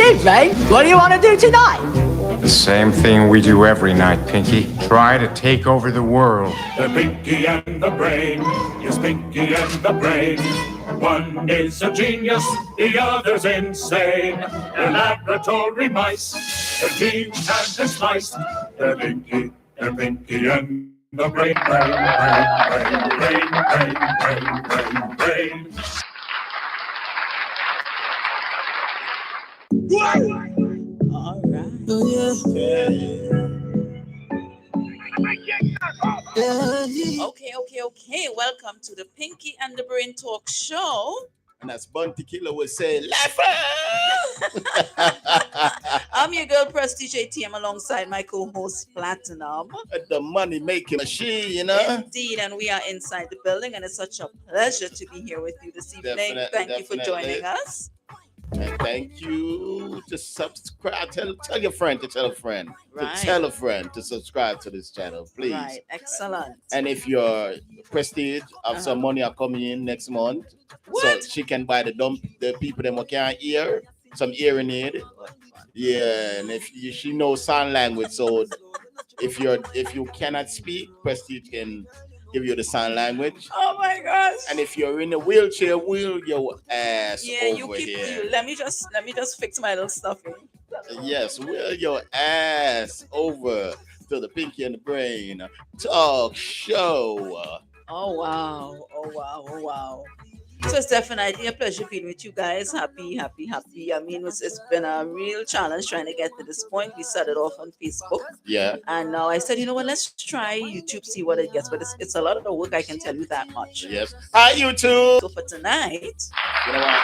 evening. What do you want to do tonight? The same thing we do every night, Pinky. Try to take over the world. The Pinky and the Brain. Yes, Pinky and the Brain. One is a genius, the other's insane. They're laboratory mice. Their genes have been spliced. They're Pinky and the Brain, brain, brain, brain, brain, brain, brain, brain. All right. Oh, yeah. Okay. Welcome to the Pinky and the Brain Talk Show. And as Bunty Killer would say, Laughter! I'm your girl, Prestige ATM, alongside my co-host, Platinum. The money-making machine, you know? Indeed, and we are inside the building, and it's such a pleasure to be here with you this evening. Thank you for joining us. And thank you to subscribe. Tell your friend to tell a friend. Right. To tell a friend to subscribe to this channel, please. Right, excellent. And if your Prestige have some money are coming in next month, so she can buy the people that can't hear, some hearing aid. Yeah, and if she knows sign language, so if you cannot speak, Prestige can give you the sign language. Oh my gosh! And if you're in a wheelchair, wheel your ass over here. Let me just fix my little stuffing. Yes, wheel your ass over to the Pinky and the Brain Talk Show. Oh wow! So it's definitely a pleasure being with you guys. Happy. I mean, it's been a real challenge trying to get to this point. We started off on Facebook. Yeah. And now I said, you know what, let's try YouTube, see what it gets. But it's a lot of the work, I can tell you that much. Yes. Hi, YouTube. So for tonight... You know what?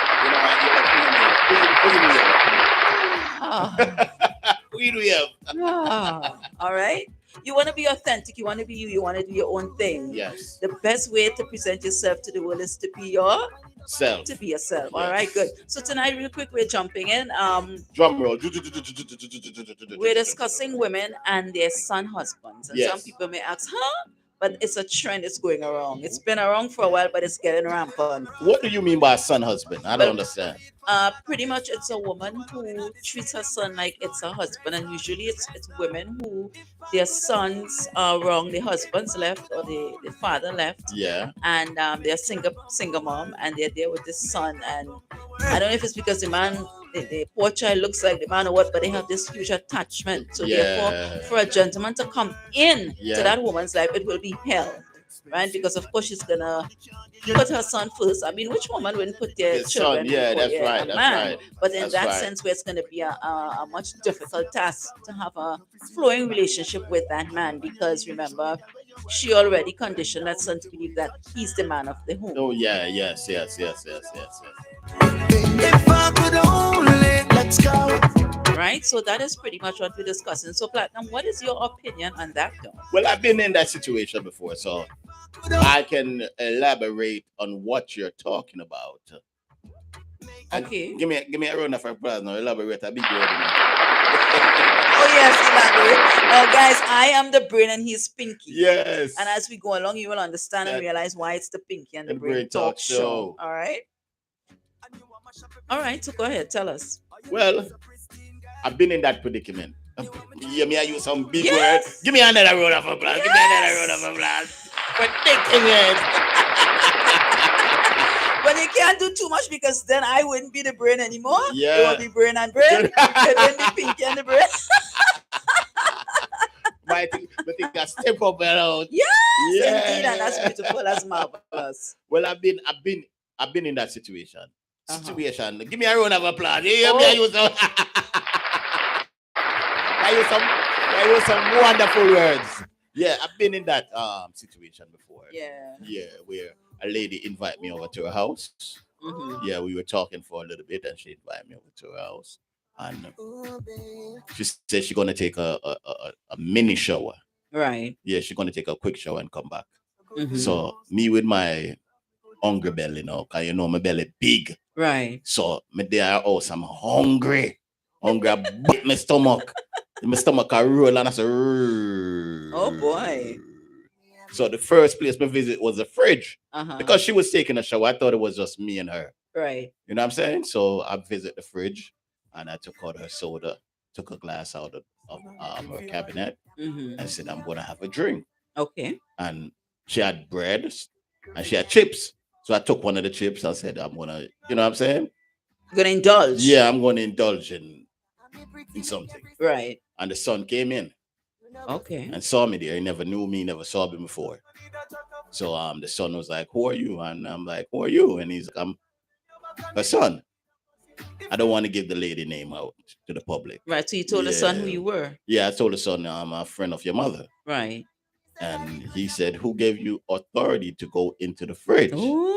All right. You want to be authentic. You want to be you. You want to do your own thing. Yes. The best way to present yourself to the world is to be yourself. To be yourself. Yes. All right, good. So tonight, real quick, we're jumping in. Drum roll. We're discussing women and their son husbands. And some people may ask, huh? But it's a trend that's going around. It's been around for a while, but it's getting rampant. What do you mean by son husband? I don't understand. Pretty much it's a woman who treats her son like it's her husband, and usually it's women who their sons are wrong, the husband's left or the father left. Yeah. And they're single mom, and they're there with this son, and I don't know if it's because the man, the poor child looks like the man or what, but they have this huge attachment. So therefore, for a gentleman to come in to that woman's life, it will be hell. Right? Because of course she's gonna put her son first. I mean, which woman wouldn't put their children before that's man? Right. But in that sense, where it's gonna be a much difficult task to have a flowing relationship with that man, because remember, she already conditioned that son to believe that he's the man of the home. Oh yeah, yes. If I could only let's go. Right, so that is pretty much what we're discussing. So, Platinum, what is your opinion on that, though? Well, I've been in that situation before, so I can elaborate on what you're talking about. Okay. Give me a round of applause now. Elaborate a big word. Oh yes, elaborate. Guys, I am the Brain and he's Pinky. Yes. And as we go along, you will understand and realize why it's the Pinky and the Brain Talk Show. All right. All right. So go ahead, tell us. Well, I've been in that predicament. You may use some big words. Give me another round of applause. Give me another round of applause. Predicament. But you can't do too much because then I wouldn't be the Brain anymore. Yeah. It will be Brain and Brain. It wouldn't be Pinky and the Brain. I think I step up around. Yes, indeed, and that's beautiful. That's marvelous. Well, I've been in that situation. Give me a round of applause. I use some wonderful words. Yeah, I've been in that situation before. Yeah, where a lady invited me over to her house. Mm-hmm. Yeah, we were talking for a little bit, and she invited me over to her house. And she said she's gonna take a mini shower. Right. Yeah, she's gonna take a quick shower and come back. Mm-hmm. So me with my hungry belly now, cause you know my belly big. Right. So me there also I'm hungry. I beat my stomach. My stomach I roll and I say, oh boy. So the first place my visit was the fridge. Uh-huh. Because she was taking a shower. I thought it was just me and her. Right. You know what I'm saying? So I visit the fridge and I took out her soda, took a glass out of her cabinet, Mm-hmm. and said, I'm gonna have a drink. Okay. And she had bread and she had chips. So I took one of the chips. I said, I'm gonna, you know what I'm saying? You're gonna indulge. Yeah, I'm gonna indulge in something. Right. And the son came in Okay. and saw me there. He never knew me, never saw me before. So the son was like, who are you? And I'm like, who are you? And he's like, I'm her son. I don't want to give the lady name out to the public. Right. So you told the son who Yeah. you were. Yeah, I told the son, I'm a friend of your mother. Right. And he said, who gave you authority to go into the fridge? Ooh.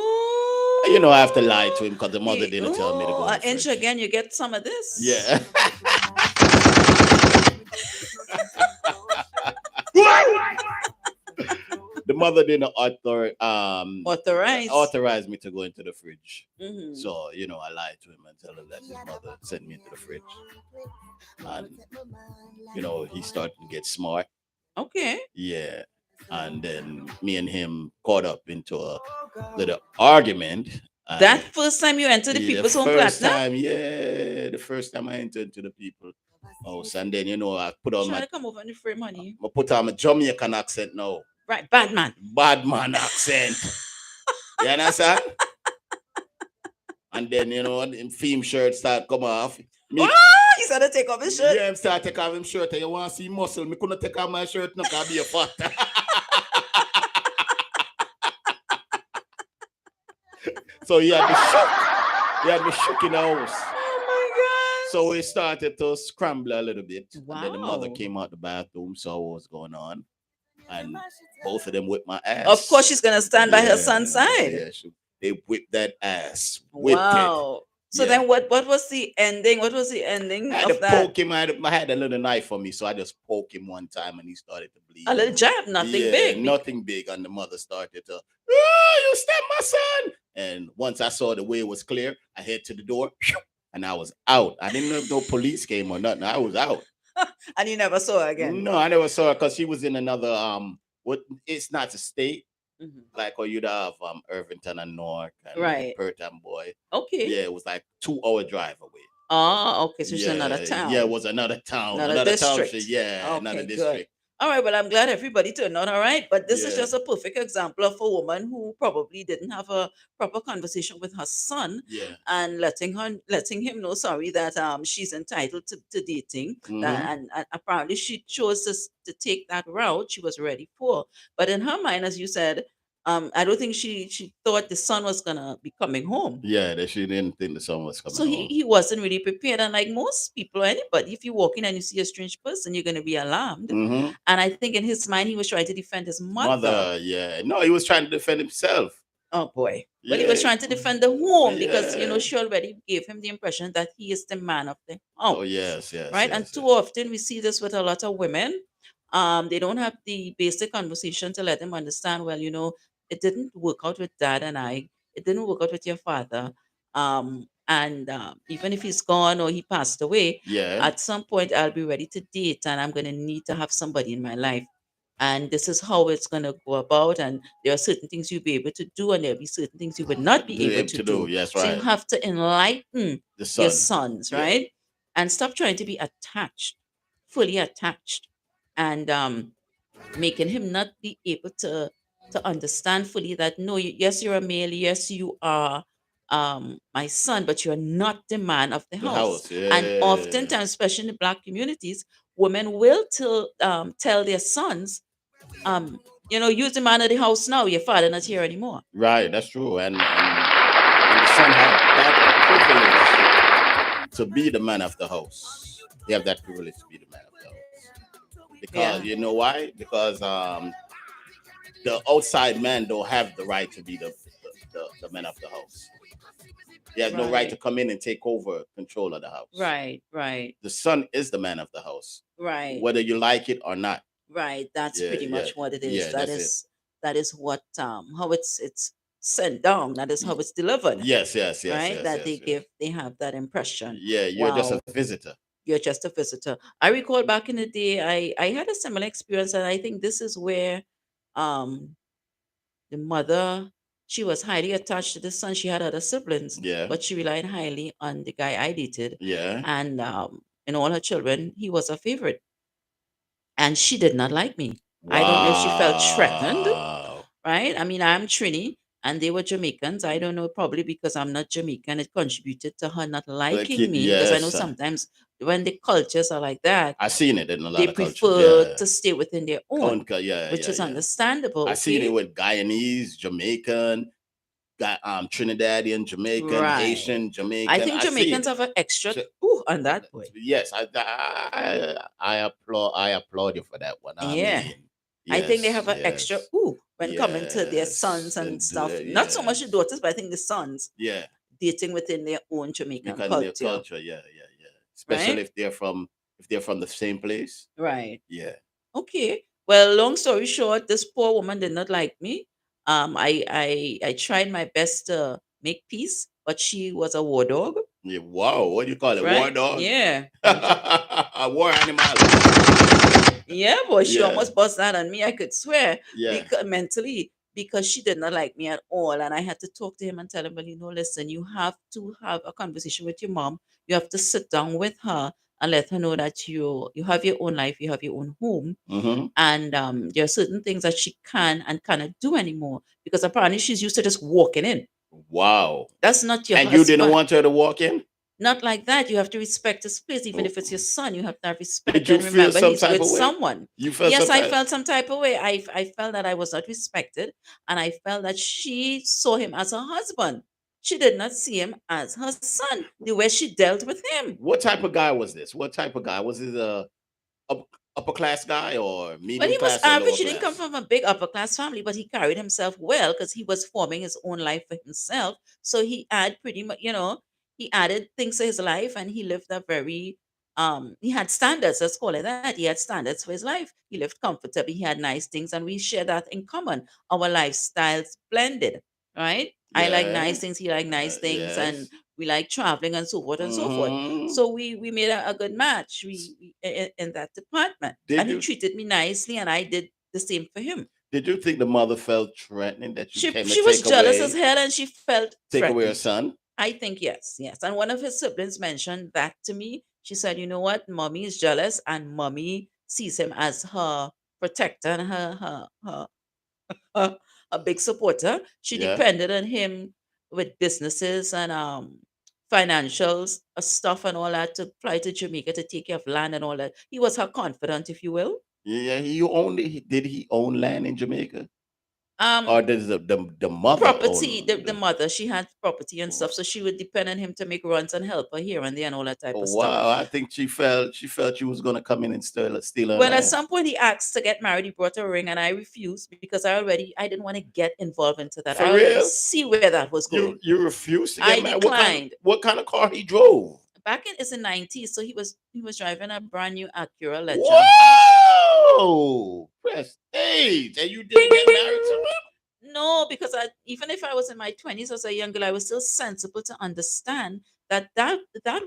You know, I have to lie to him because the mother didn't tell me to go in An the inch fridge. again, you get some of this. Yeah. The mother didn't authorize me to go into the fridge. Mm-hmm. So, you know, I lied to him and tell him that his mother sent me into the fridge. And, you know, he started to get smart. Okay. Yeah. And then me and him caught up into a little argument. And That first time you entered the people's home platinum? The first time I entered into the people's house. And then, you know, I put on Trying to come over in the frame, honey. I put on my Jamaican accent now. Right, bad man. Bad man accent. You understand? And then, you know, the theme shirt start come off. Me, He started to take off his shirt. yeah, him start take off him shirt. And you want to see muscle. Me couldn't take off my shirt no, because I be a fat. So he had me shook. He had me shook in the house. Oh my God. So we started to scramble a little bit. And then the mother Wow. came out the bathroom, saw what was going on. And both of them whipped my ass. Of course, she's gonna stand by her son's side. Yeah, they whipped that ass. Whipped it. Wow. So Yeah. then, what was the ending? What was the ending I had to of that? poke him. I had a little knife on me, so I just poked him one time and he started to bleed. A little jab, nothing Yeah, big. Nothing big. And the mother started to, you stabbed my son. And once I saw the way was clear, I head to the door and I was out. I didn't know if no police came or nothing. I was out. And you never saw her again. No, I never saw her because she was in another it's not a state. Mhm. Like or you'd have Irvington and Newark and Right. Perth and Boy. Okay. Yeah, it was like 2-hour drive away. Oh, okay. So it's another town. Yeah, it was another town. Another district. township. Yeah, another Okay, good. district. All right, well, I'm glad everybody turned out all right. But this is Yeah. just a perfect example of a woman who probably didn't have a proper conversation with her son Yeah. and letting him know, sorry, that she's entitled to dating. Mhm. And apparently she chose to take that route she was ready for. But in her mind, as you said, I don't think she thought the son was gonna be coming home. Yeah, that she didn't think the son was coming So home. he wasn't really prepared. And like most people or anybody, if you walk in and you see a strange person, you're gonna be alarmed. Mhm. And I think in his mind, he was trying to defend his mother. Yeah. No, he was trying to defend himself. Oh boy. But he was Yeah. trying to defend the home because, Yeah. she already gave him the impression that he is the man of the house. Oh, yes. Right. And yes, too yes. often we see this with a lot of women. They don't have the basic conversation to let them understand, well, it didn't work out with dad and I. It didn't work out with your father. And even if he's gone or he passed away, Yeah. at some point I'll be ready to date and I'm going to need to have somebody in my life. And this is how it's going to go about. And there are certain things you'll be able to do, and there'll be certain things you would not be able to do. Yes, So you right. have to enlighten The son. your sons, Yeah. right? And stop trying to be attached, fully attached, and making him not be able to understand fully that no, yes, you're a male, yes, you are my son, but you're not the man of the The house. house. Yeah. And oftentimes, especially in the black communities, women will tell their sons, you're the man of the house now. Your father not here anymore. Right, that's true. And the son had that privilege to be the man of the house. They have that privilege to be the man of the house. Because you know why? Because the outside man don't have the right to be the man of the house. He has no right Right. to come in and take over control of the house. Right, right, The son is the man of the house, right, whether you like it or not. right. That's Yeah, pretty much yeah, what it is. yeah, That that's it. that is what how it's sent down. That is how it's delivered. Yes, Right? That yes, yes. they have that impression. Yeah, you're just Wow. a visitor. You're just a visitor. I recall back in the day, I had a similar experience, and I think this is where um the mother she was highly attached to the son. She had other siblings, Yeah. but she relied highly on the guy I dated. Yeah. And in all her children, he was a favorite. And she did not like me. I don't know if she felt threatened, Wow. right? I mean, I'm Trini and they were Jamaicans. I don't know, probably because I'm not Jamaican, it contributed to her not liking me, because I know Yes. sometimes when the cultures are like that, I seen it in a lot they of cultures. prefer Yeah. to stay within their own, Yeah, which yeah, is yeah. understandable. I seen it okay? with Guyanese, Jamaican, got Trinidadian, Jamaican, Right. Haitian, Jamaican. I think see Jamaicans it. have an extra So- on that boy. Yes, I applaud you for that one. I Yeah. mean, I think they yes, have an extra yes, when coming to their yes, sons and and stuff. Not so much the yes. daughters, but I think the sons Yeah, dating within their own Jamaican because culture. their culture, yeah, yeah, yeah. Especially Right? if they're from the same place. Right. Yeah. Okay. Well, long story short, this poor woman did not like me. I tried my best to make peace, but she was a war dog. Yeah. Wow. What do you call it? War Right? dog? Yeah. A war animal. Yeah, boy, she Yeah. almost bust that on me. I could swear. Yeah. Mentally, because she did not like me at all. And I had to talk to him and tell him, well, listen, you have to have a conversation with your mom. You have to sit down with her and let her know that you have your own life, you have your own home. Mm-hmm. And there are certain things that she can and cannot do anymore, because apparently she's used to just walking in. Wow. That's not your And husband. you didn't want her to walk in? Not like that. You have to respect his place, even if it's your son. You have to have respect. Did you and feel remember, some he's type with of way? someone. You felt Yes, some I type- felt some type of way. I felt that I was not respected, and I felt that she saw him as her husband. She did not see him as her son. The way she dealt with him. What type of guy was this? What type of guy? Was it a upper class guy or medium Well, he was class or lower average. He didn't come class? from a big upper class family, but he carried himself well because he was forming his own life for himself. So he had pretty much, he added things to his life, and he lived a very he had standards, let's call it that. He had standards for his life. He lived comfortably, he had nice things, and we share that in common. Our lifestyles blended, right? I like nice Yeah. things, he liked nice things, and Yes. we like traveling and so forth and so forth. Mhm. So we made a good match. In that department, Did and he you- treated me nicely, and I did the same for him. Did you think the mother felt threatening that you She came to she was take jealous away, as hell, and she felt take away her threatened. son? I think yes, yes. And one of his siblings mentioned that to me. She said, "You know what? Mommy is jealous, and mommy sees him as her protector and her a big supporter. She Yeah. depended on him with businesses and financials, stuff and all that, to fly to Jamaica to take care of land and all that. He was her confidant, if you will. Yeah. Did he own land in Jamaica? Um, Or did the mother property, own the mother, she had property and stuff, so she would depend on him to make runs and help her here and there and all that type Oh, of stuff. wow. I think she felt you was gonna come in and steal her Well, at land. some point he asked to get married. He brought a ring, and I refused because I didn't want to get involved into that. For I already real? see where that was going. You refused to I get married? declined. What kind of car he drove? Back in it's the 90s, so he was driving a brand new Acura Legend. Whoa! Prestige. And you didn't get married to him? No, because even if I was in my 20s as a young girl, I was still sensible to understand that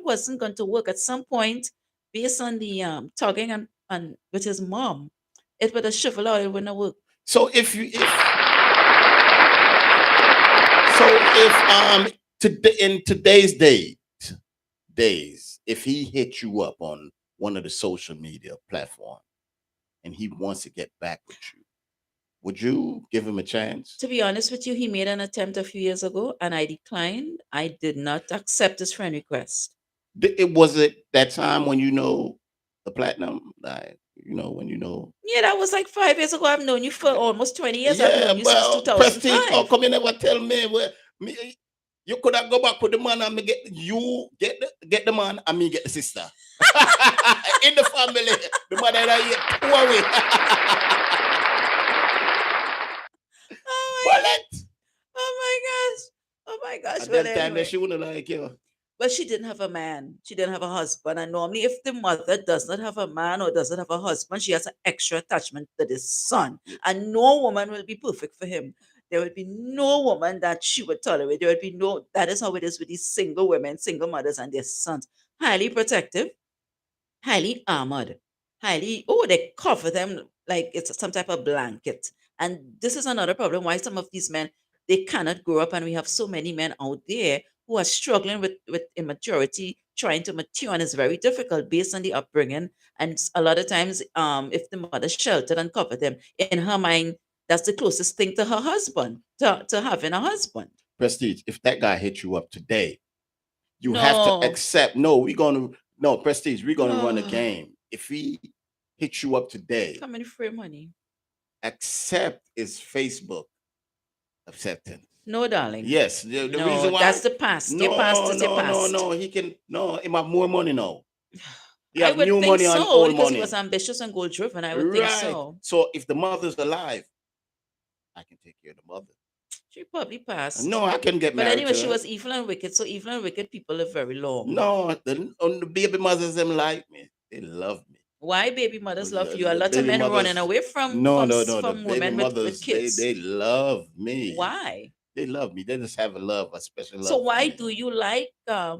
wasn't going to work. At some point, based on the tugging and with his mom, it would have shriveled out. It wouldn't have worked. So if today in today's days, if he hit you up on one of the social media platforms and he wants to get back with you, would you give him a chance? To be honest with you, he made an attempt a few years ago, and I declined. I did not accept his friend request. It was it that time when the platinum, like when Yeah, that was like 5 years ago. I've known you for almost 20 years. I've Yeah, known you since well, Prestige, 2005. how come you never tell me where me? You could have go back with the man and me get the man and me get the sister in the family. The mother that poor way. Oh my, Bullet. oh my gosh. At Well, that time, anyway. she wouldn't like you. But she didn't have a man. She didn't have a husband. And normally, if the mother does not have a man or doesn't have a husband, she has an extra attachment to the son. And no woman will be perfect for him. There will be no woman that she would tolerate. There will be no, that is how it is with these single women, single mothers, and their sons. Highly protective, highly armored, they cover them like it's some type of blanket. And this is another problem why some of these men they cannot grow up, and we have so many men out there who are struggling with immaturity, trying to mature, and it's very difficult based on the upbringing. And a lot of times, if the mother sheltered and covered them, in her mind, that's the closest thing to her husband, to having a husband. Prestige, if that guy hit you up today, you have to No. accept. No, Prestige, we're gonna run a game. If he hits you up today, How many free money? accept is Facebook acceptance. No, darling. Yes, the No, reason why that's the past. Your past is your past. he can he have more money now. He I have would new think money and so old because money. he was ambitious and goal driven. I would think so. So if the mother's alive, I can take care of the mother. She probably passed. No, I can get But married. anyway, to she her. was evil and wicked. So evil and wicked people live very long. No, the baby mothers them like me. They love me. Why baby mothers love The- you? A the lot of baby men mothers- running away from No, from the baby women mothers, with kids. They love me. Why? They love me. They just have a special love. So for why me. do you like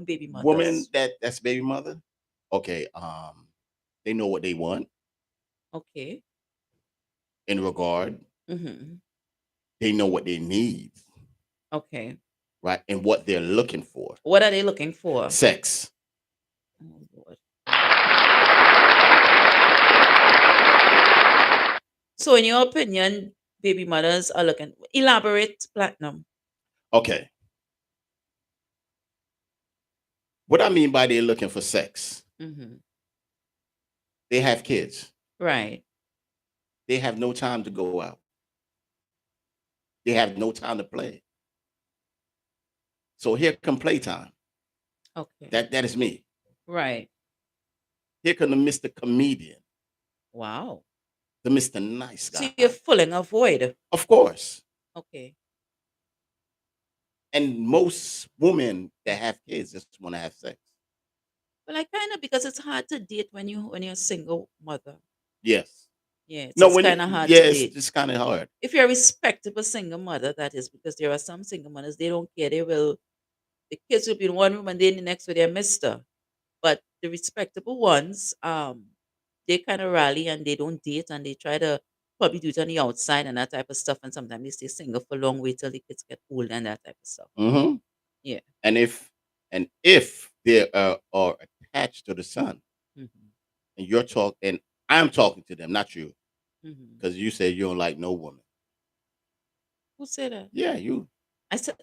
baby mothers? Woman that's baby mother? Okay, they know what they want Okay. in regard. Mm-hmm. They know what they need, Okay. right? And what they're looking for. What are they looking for? Sex. Oh, Lord. So, in your opinion, baby mothers are looking. Elaborate, Platinum. Okay. What I mean by they're looking for sex, Mm-hmm. they have kids. Right. They have no time to go out. They have no time to play. So here come playtime. Okay. That is me. Right. Here come the Mr. Comedian, Wow. the Mr. Nice So guy. you're filling a void. Of course. Okay. And most women that have kids just want to have sex. Well, I kind of because it's hard to date when you're a single mother. Yes. Yeah, it's No, when kind of hard to yes, date. it's kind of hard. If you're a respectable single mother, that is because there are some single mothers, they don't care. The kids will be in one room and then the next with their mister. But the respectable ones, they kind of rally and they don't date and they try to probably do it on the outside and that type of stuff. And sometimes they stay single for long, wait till the kids get old and that type of stuff. Mm-hmm. Yeah. And if they are attached to the son, hmm and you're talking, and I'm talking to them, not you, hmm because you say you don't like no woman. Who said that? Yeah, you're I said,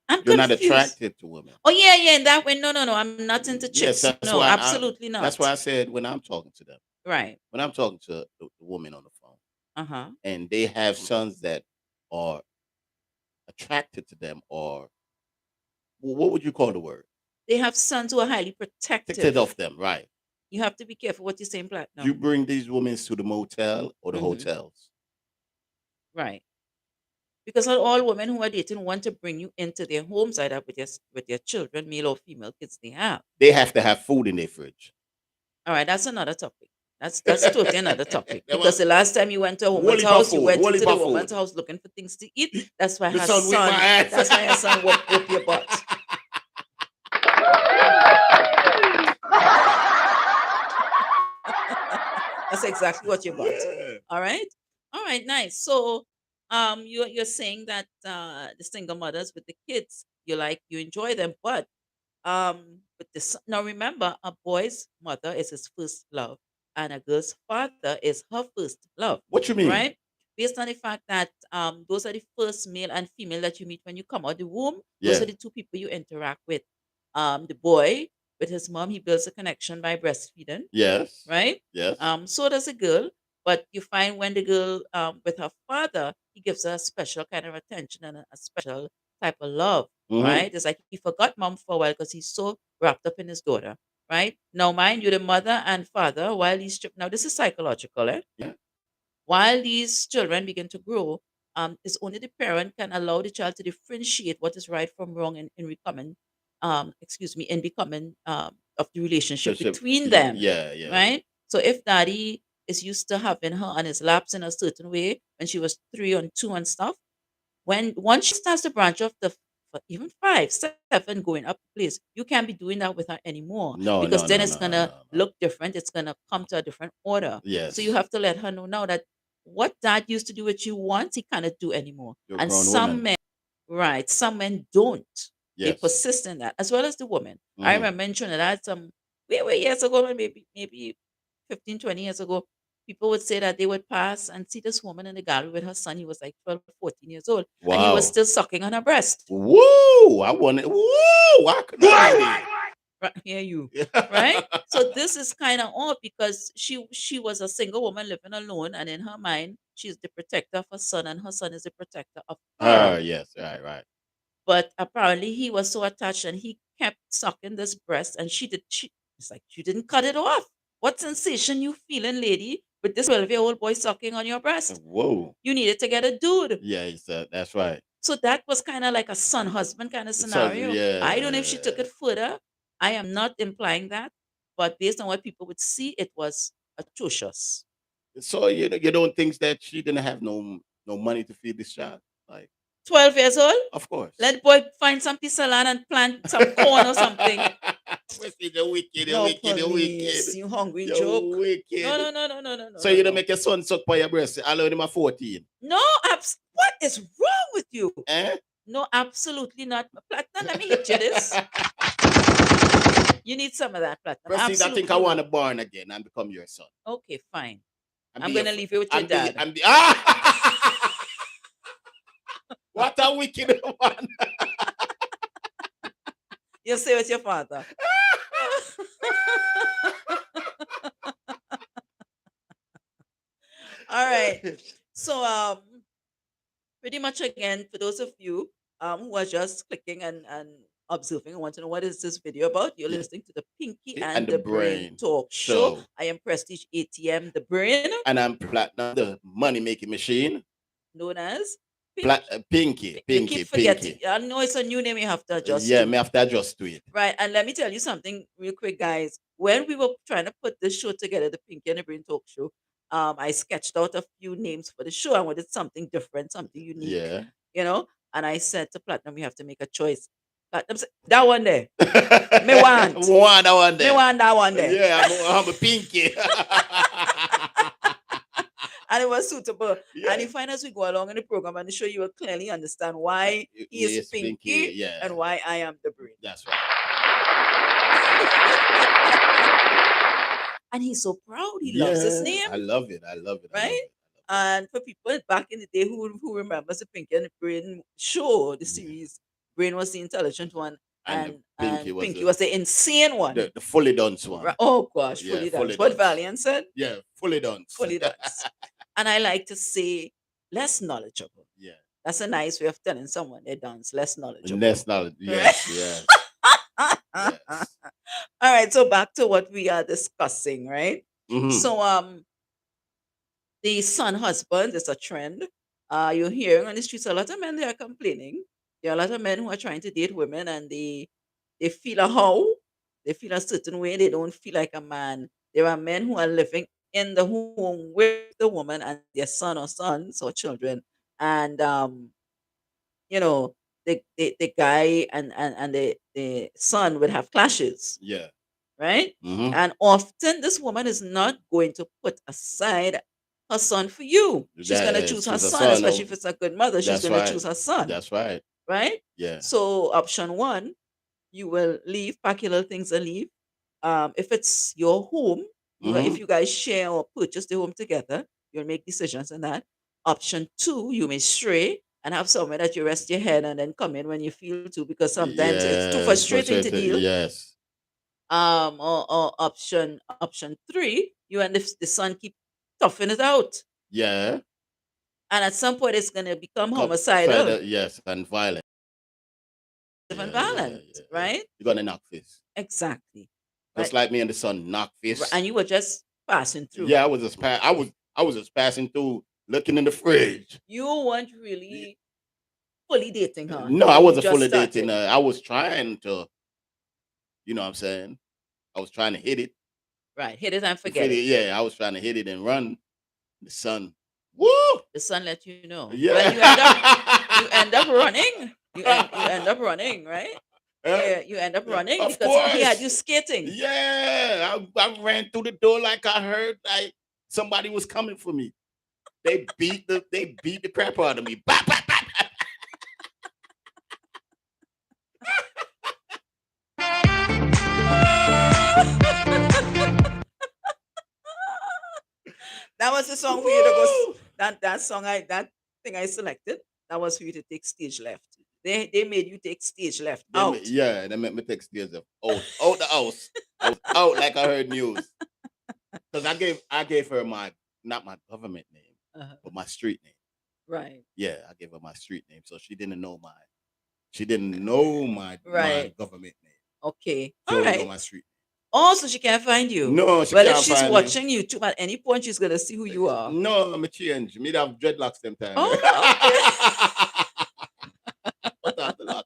I'm not confused. attracted to women. Oh, yeah. In that way. No. I'm not into chicks. Yes, that's No, why absolutely not. That's why I said when I'm talking to them, Right. when I'm talking to the woman on the phone, Uh-huh. and they have sons that are attracted to them, or what would you call the word? They have sons who are highly protective. Protected of them, right? You have to be careful what you're saying, Platinum. You bring these women to the motel or the Mhm. hotels. Right. Because not all women who are dating want to bring you into their homes either with their children, male or female kids they have. They have to have food in their fridge. All right, that's another topic. That's totally another topic. That Because was- the last time you went to a Wally woman's house, you Buffalo, went Wally into the Buffalo. woman's house looking for things to eat. That's why The her son son. whipped my ass. That's why her son whooped your butt. That's exactly what you're about. All right, nice. So, you're saying that the single mothers with the kids, you enjoy them, but with this now remember, a boy's mother is his first love, and a girl's father is her first love, What you mean? right? Based on the fact that those are the first male and female that you meet when you come out the womb. Those Yeah. are the two people you interact with. The boy with his mom, he builds a connection by breastfeeding, Yes. right? Yes. So does a girl, but you find when the girl with her father, he gives her a special kind of attention and a special type of love, Mhm. right? It's like he forgot mom for a while because he's so wrapped up in his daughter, right? Now, mind you, the mother and father, while these now this is psychological, eh? Yeah. While these children begin to grow, it's only the parent can allow the child to differentiate what is right from wrong in becoming, in becoming of the relationship between them, Yeah, yeah. right? So if daddy is used to having her on his laps in a certain way when she was 3 and 2 and stuff, once she starts to branch off even 5, 7 going up the place, you can't be doing that with her anymore. No, because no, then no, it's no, gonna no, no. look different. It's gonna come to a different order. Yes. So you have to let her know now that what dad used to do with you once, he cannot do anymore. You're a And grown some woman. men Right. Some men don't. They Yes. persist in that, as well as the women. I Mhm. remember in Trinidad some way years ago, maybe 15, 20 years ago, people would say that they would pass and see this woman in the gallery with her son. He was like 12, 14 years old. And he was Wow. still sucking on her breast. Woo! I want it. Woo! I could not Right, hear you. believe. Right? So this is kind of odd because she was a single woman living alone, and in her mind, she's the protector of her son, and her son is the protector of her. Yes, right. But apparently he was so attached and he kept sucking this breast, and it's like you didn't cut it off. What sensation you feeling, lady, with this 12-year-old boy sucking on your breast? Whoa. You needed to get a dude. Yeah, that's right. So that was kind of like a son husband kind of So, scenario. yeah. I don't know if she took it further. I am not implying that, but based on what people would see, it was atrocious. So you don't think that she didn't have no money to feed this child? Like, 12 years old? of course. Let boy find some piece of land and plant some corn or something. Wesley, the wicked, No, the police, wicked. you hungry You joke. wicked. No. So you don't make your son suck by your breast. I learned him at 14. No, what is wrong with you? Eh? No, absolutely not. Platinum, let me hit you this. You need some of that, Platinum. Proceed, I think I Absolutely want to not. born again and become your son. Okay, fine. And I'm be your going to f- leave you with your and dad. be, and be, what a wicked one. You stay with your father. All right. So pretty much again, for those of you who are just clicking and observing and want to know what is this video about, you're Yeah. listening to the Pinky And and the the Brain Brain Talk Show. Show. I am Prestige ATM, the Brain, And I'm Platinum, the money making machine. known as Pinky. You keep forgetting. I know it's a new name you have to adjust Yeah, to. me have to adjust to it. Right. And let me tell you something real quick, guys. When we were trying to put this show together, the Pinky and the Brain Talk Show, I sketched out a few names for the show. I wanted something different, something unique, Yeah. you know. And I said to Platinum, we have to make a choice. Platinum said, that one there. Me want. Want that one there. Me want that one there. Yeah, I'm a pinky. And it was suitable. Yeah. And you find as we go along in the program and the show, you will clearly understand why he is Yes, Pinky yeah. and why I am the Brain. That's right. And he's so proud. He loves his name. I love it. I love it. Right? And for people back in the day who remembers the Pinky and the Brain show, the series, Brain was the intelligent one, and Pinky was the insane one. The fully done one. Right. Oh gosh, Yeah, fully fully done. What done. Valiant said? Yeah, fully done. Fully done. And I like to say less knowledgeable. Yeah. That's a nice way of telling someone they dance less knowledgeable. Less knowledge. Yes, yes. Yes. All right, so back to what we are discussing, right? Mhm. So the son husband is a trend. You're hearing on the streets a lot of men they are complaining. There are a lot of men who are trying to date women and they feel a how, they feel a certain way, they don't feel like a man. There are men who are living in the home with the woman and their son or sons or children. And you know, the guy and the son would have clashes, Yeah. right? Mhm. And often this woman is not going to put aside her son for you. She's going to Yeah, choose her choose her son, son especially over- if it's a good mother. She's That's going to right. choose her son, That's right. right? Yeah. So option one, you will leave, pack your little things and leave. If it's your home, if Mhm. you guys share or purchase the home together, you'll make decisions on that. Option two, you may stray and have somewhere that you rest your head and then come in when you feel to, because sometimes it's too Yeah, frustrating to deal. Yes. Or option three, you and the son keep toughing it out, Yeah. and at some point it's gonna become Come- homicidal Yes, and violent. and Yeah, violent, yeah. right? You're gonna knock this. Exactly. Just like me and the son knock this. And you were just passing through. Yeah, I was just passing through, looking in the fridge. You weren't really fully dating her. No, I You wasn't just fully started. dating her. I was trying to, you know what I'm saying? I was trying to hit it. Right. Hit it and forget it. Yeah, I was trying to hit it and run. The son, woo! The son let you know. Yeah. Well, you end up running. You end up running, right? Yeah, you end up running Of because he had course. you skating. Yeah, I ran through the door like I heard like somebody was coming for me. They beat the crap out of me. Bap, bap, bap, bap. song for you to go. That thing I selected, that was for you to take stage left. They made you take stage left out. They made me take stairs out the house. I was out like I heard news. Because I gave her not my government name, but my street name. Right. Yeah, I gave her my street name, so she didn't know my Right. government name. Okay. She All only know right. my street Oh, so she can't find you. No, she Well, can't if she's find me. watching YouTube at any point, she's gonna see who you are. name. No, I'm a change. Me have dreadlocks them time. Oh, What after that?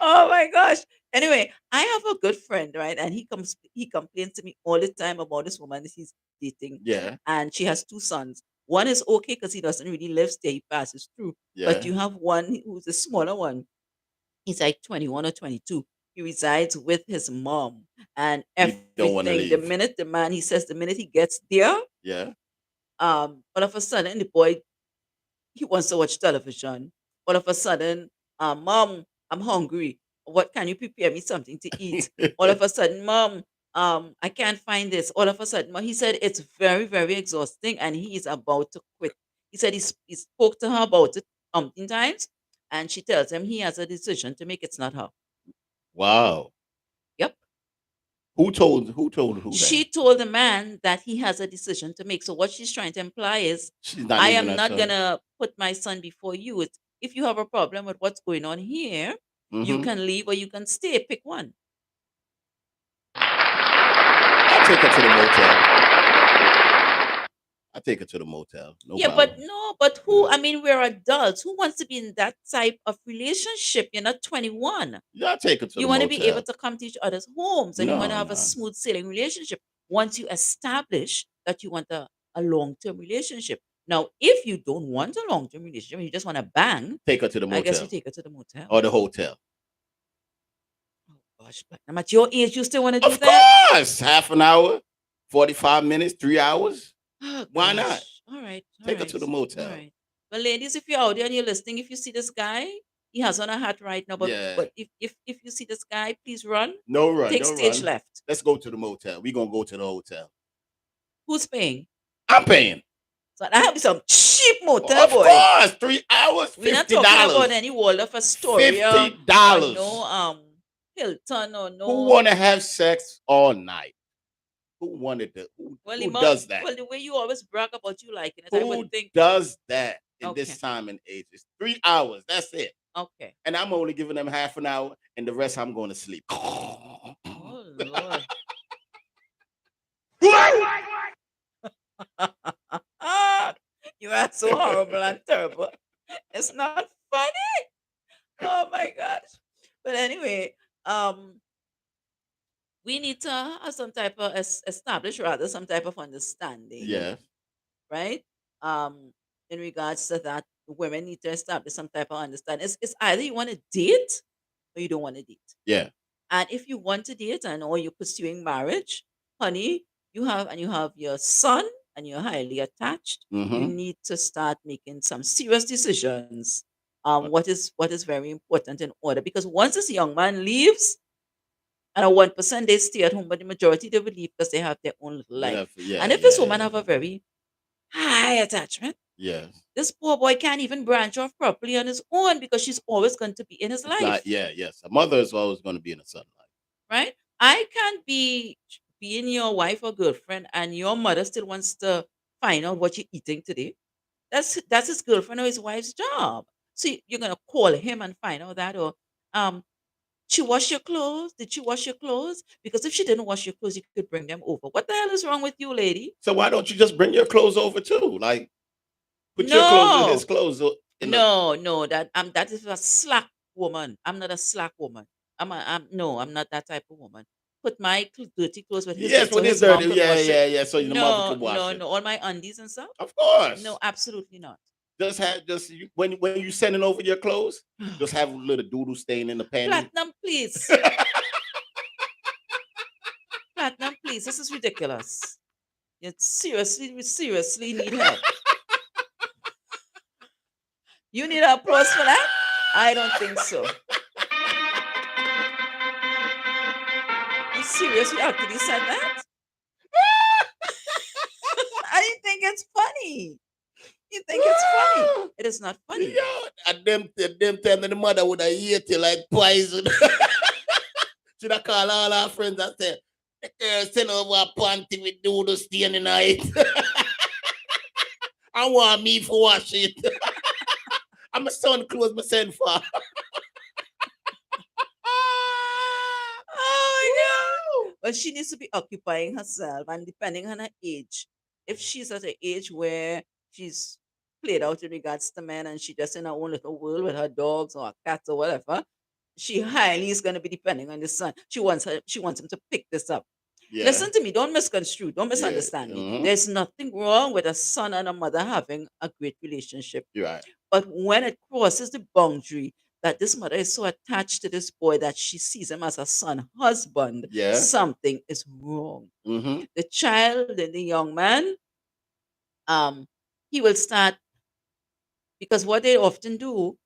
Oh my gosh. Anyway, I have a good friend, right? And he complains to me all the time about this woman that he's dating. Yeah, And she has two sons. One is okay because he doesn't really live there, he passes through. yeah. But you have one who's a smaller one. He's like 21 or 22. He resides with his mom and He don't wanna everything. leave. He says the minute he gets there, Yeah. all of a sudden the boy he wants to watch television. All of a sudden, mom, I'm hungry. What can you prepare me something to eat? All of a sudden, mom, I can't find this. All of a sudden, he said it's very, very exhausting and he is about to quit. He said he spoke to her about it umpteen times and she tells him he has a decision to make. It's not her. Wow. Yep. Who told who then? She told the man that he has a decision to make. So what she's trying to imply is She's not I even am a not son. gonna put my son before you. If you have a problem with what's going on here, you Mhm. can leave or you can stay. Pick one. I'll take her to the motel. I'll take her to the motel. No Yeah, problem. but no, but who? I mean, we're adults. Who wants to be in that type of relationship? You're not 21. Yeah, I'll take her to You the want to motel. be able to come to each other's homes and you want to No, have a no. smooth sailing relationship once you establish that you want a long term relationship. Now, if you don't want a long term relationship, you just want to bang, Take her to the I guess you motel take her to the motel. or the hotel. Oh gosh, but at your age, you still want to do Of that? course, half an hour, 45 minutes, 3 hours. Oh, Why not? gosh. All right. Take her to the motel. All right. Well, ladies, if you're out there and you're listening, if you see this guy, he has on a hat right now. But Yeah. but if you see this guy, please run. No run. Take no stage run. left. Let's go to the motel. We're gonna go to the hotel. Who's paying? I'm paying. So I have some cheap motel Of boy. course, 3 hours, We're not $50. talking about any Waldorf Astoria or $50. no Hilton or no. Who want to have sex all night? Who wanted to? Who Imam, does that? Well, the way you always brag about you liking it, I Who would think. does that in Okay. this time and age? It's 3 hours. That's it. Okay. And I'm only giving them half an hour, and the rest I'm going to sleep. Oh Lord. You are so horrible and terrible. It's not funny. Oh my gosh. But anyway, we need to have some type of establish rather some type of understanding. Yeah. Right? In regards to that, women need to establish some type of understanding. It's either you want to date or you don't want to date. Yeah. And if you want to date and or you're pursuing marriage, honey, you have your son and you're highly attached, you Mhm. need to start making some serious decisions. What is very important in order because once this young man leaves, and a 1% they stay at home, but the majority they will leave because they have their own little life. Yeah. And if this woman have a very high attachment, Yeah. this poor boy can't even branch off properly on his own because she's always going to be in his life. Yes. A mother is always going to be in the sunlight. Right? I can't be being your wife or girlfriend and your mother still wants to find out what you're eating today. That's his girlfriend or his wife's job. So you're gonna call him and find out that or she washed your clothes. Did she wash your clothes? Because if she didn't wash your clothes, you could bring them over. What the hell is wrong with you, lady? So why don't you just bring your clothes over too? Like put your clothes in his clothes. No, that is a slack woman. I'm not a slack woman. I'm not that type of woman. Put my dirty clothes with his. Yes, so with his mom dirty. could wash it. Yeah. So the mother could wash it. No, all my undies and stuff. Of course. No, absolutely not. When you sending over your clothes, just have a little doodle stain in the panty. Platinum, please. Platinum, please. This is ridiculous. You seriously need help. You need applause for that? I don't think so. You serious? You actually said that? it's funny. You think it's funny. It is not funny. Yo, and them time the mother would have eat you like poison. Should I call all our friends and say, the girl send over a panty with doodle stain in it. I want me to wash it. I'm a son clothes myself for. Oh my God. But she needs to be occupying herself, and depending on her age, if she's at an age where she's played out in regards to men and she just in her own little world with her dogs or her cats or whatever, she highly is going to be depending on the son. She wants him to pick this up. Yeah. Listen to me, don't misconstrue, don't misunderstand me. mhm. There's nothing wrong with a son and a mother having a great relationship. You're right. But when it crosses the boundary that this mother is so attached to this boy that she sees him as a son husband, Yeah. something is wrong. Mm-hmm. The child, the young man, he will start, because what they often do,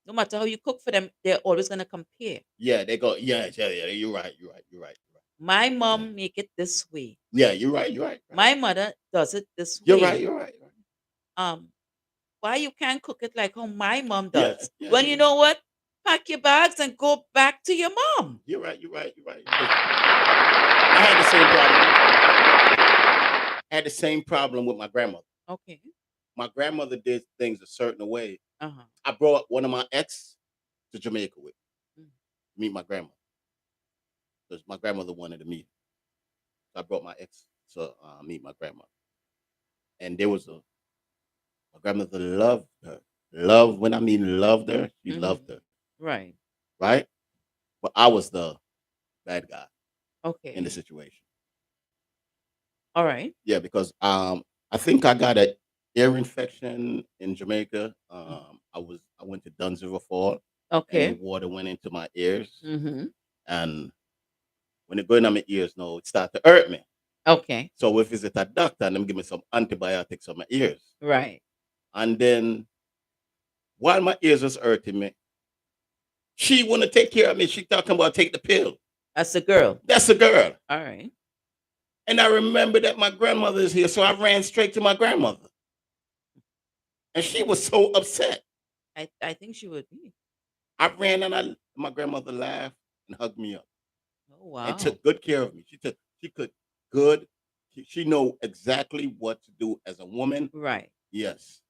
no matter how you cook for them, they're always going to compare. Yeah, they go, yeah. You're right. My mom make it this way. Yeah, you're right. My mother does it this way. You're right. Why you can't cook it like how my mom does? Yeah, Well, yeah. you know what? Pack your bags and go back to your mom. You're right. I had the same problem with my grandmother. Okay. My grandmother did things a certain way. Uh-huh. I brought one of my ex to Jamaica with Mm. meet my grandmother because my grandmother wanted to meet her. So I brought my ex to meet my grandmother, and there was my grandmother loved her. When I mean loved her, she Mhm. loved her, Right. right? But I was the bad guy Okay. in the situation. All right. Yeah, because I think I got an ear infection in Jamaica. I went to Dunsriver Fall, and Okay. the water went into my ears, Mm-hmm. and when it going in my ears, no, it started to hurt me. Okay. So we visit a doctor and them give me some antibiotics on my ears, Right. and then while my ears was hurting me, she want to take care of me. She talking about take the pill. That's a girl. That's a girl. All right. And I remember that my grandmother is here, so I ran straight to my grandmother, and she was so upset. I think she would be. I ran and my grandmother laughed and hugged me up Oh wow. and took good care of me. She could good. She know exactly what to do as a woman. Right. Yes.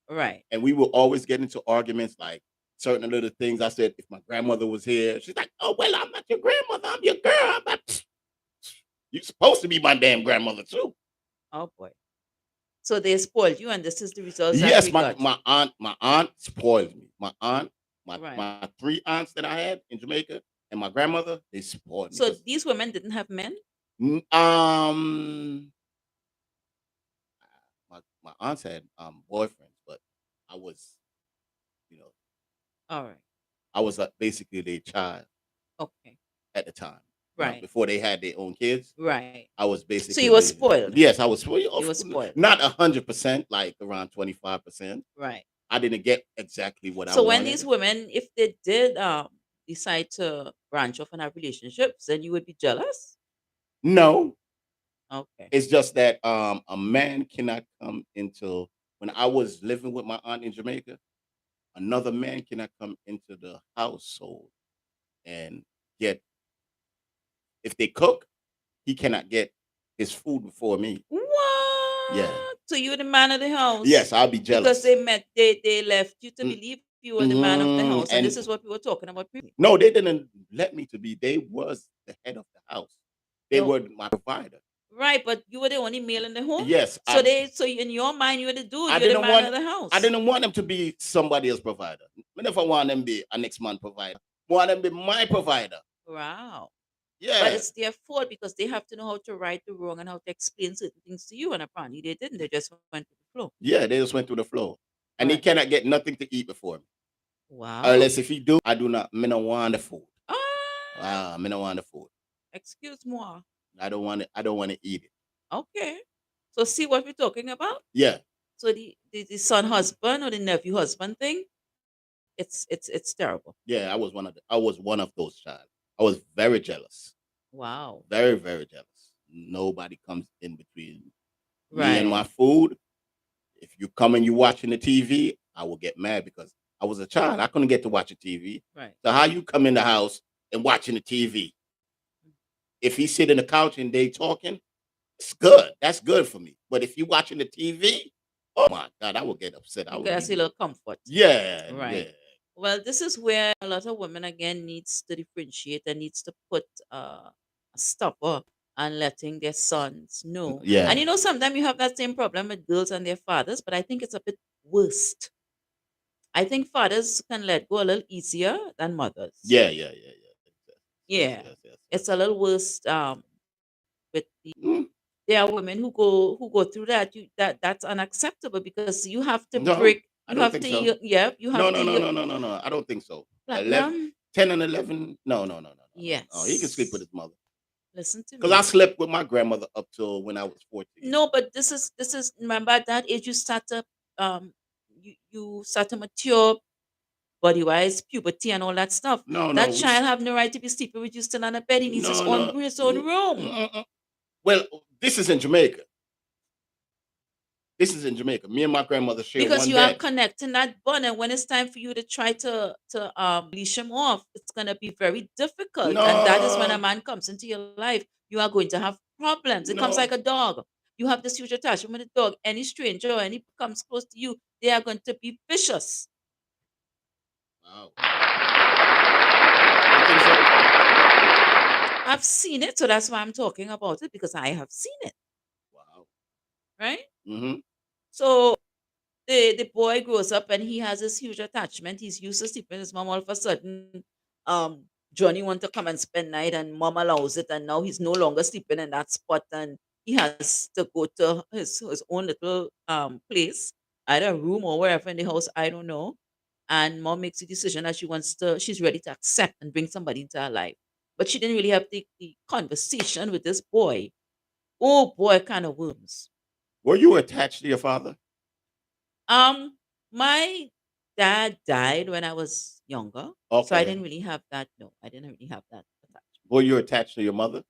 Right. And we will always get into arguments like certain little things. I said, if my grandmother was here, she's like, oh, well, I'm not your grandmother. I'm your girl. I'm not, you're supposed to be my damn grandmother too. Oh boy. So they spoiled you, and this is the results. that Yes, we my got. aunt spoiled me. My aunt, Right. my 3 aunts that I had in Jamaica and my grandmother, they spoiled me. So 'Cause, these women didn't have men. my aunts had boyfriends, but I was, All right. I was basically their child Okay. at the time. Right. Before they had their own kids, Right. I was basically. So you were spoiled. Yes, I was spoiled. You were spoiled. Not 100%, like around 25%. Right. I didn't get exactly what I So wanted. when these women, if they did decide to branch off and have relationships, then you would be jealous. No, Okay. it's just that a man cannot come into. When I was living with my aunt in Jamaica, another man cannot come into the household and get. If they cook, he cannot get his food before me. What? So you're the man of the house. Yes, I'll be jealous. Because they left you to believe you were the man of the house, and and- this is what we were talking about previously. No, they didn't let me to be. They was the head of the house. They No. were my provider. Right, but you were the only male in the home. Yes. So in your mind you were the dude. I You're the didn't man want- of the house. I didn't want them to be somebody else's provider. I never want them to be a next man provider. I want them to be my provider. Wow. Yeah. But it's their fault because they have to know how to right the wrong and how to explain certain things to you. And apparently they didn't. They just went with the flow. Yeah, they just went through the flow. And he Right. cannot get nothing to eat before me. Wow. Unless if he do, I do not. Me no want the food. Ah, Me no want the food. excuse moi. I don't want it. I don't want to eat it. Okay. So see what we're talking about? Yeah. So the son husband or the nephew husband thing, it's terrible. Yeah. I was one of those child. I was very jealous. Wow. Very, very jealous. Nobody comes in between me Right. and my food. If you come and you watching the TV, I will get mad because I was a child. I couldn't get to watch the TV. Right. So how you come in the house and watching the TV? If he sit in the couch and they talking, it's good. That's good for me. But if you watching the TV, oh my God, I will get upset. I You would get a be, little comfort. yeah, Right. yeah. Well, this is where a lot of women again needs to differentiate and needs to put a stopper on letting their sons know. Yeah. And you know, sometimes you have that same problem with girls and their fathers, but I think it's a bit worse. I think fathers can let go a little easier than mothers. Yeah. Yeah. Yes. It's a little worse with the Mm, there are women who go through that. That's unacceptable because you have to No, break. I You don't have think to so. yeah. You have No. to I don't think so. 11, platinum. 10 and 11. No. Yes. Oh, he can sleep with his mother. Listen to Because me. I slept with my grandmother up till when I was 14. No, but this is remember at that age you start to you start to mature body wise, puberty and all that stuff. No, That we child have no right to be sleeping with you still on a bed. He needs his no. his own room. Well, this is in Jamaica. Me and my grandmother share Because one you are bed. connecting that bond, and when it's time for you to try to leash him off, it's gonna be very difficult. And that is when a No, man comes into your life, you are going to have problems. It comes no. like a dog. You have this huge attachment with a dog. Any stranger or any comes close to you, they are going to be vicious. Wow. You think so? I've seen it, so that's why I'm talking about it, because I have seen it, Wow. right? Mm-hmm. So the boy grows up and he has this huge attachment. He's used to sleeping with his mom. All of a sudden, Johnny want to come and spend night, and mom allows it, and now he's no longer sleeping in that spot, and he has to go to his own little place, either a room or wherever in the house, I don't know. And mom makes a decision that she's ready to accept and bring somebody into her life. But she didn't really have the conversation with this boy. Oh boy, kind of worms. Were you attached to your father? My dad died when I was younger, so I Okay. didn't really have that. No, I didn't really have that attachment. Were you attached to your mother?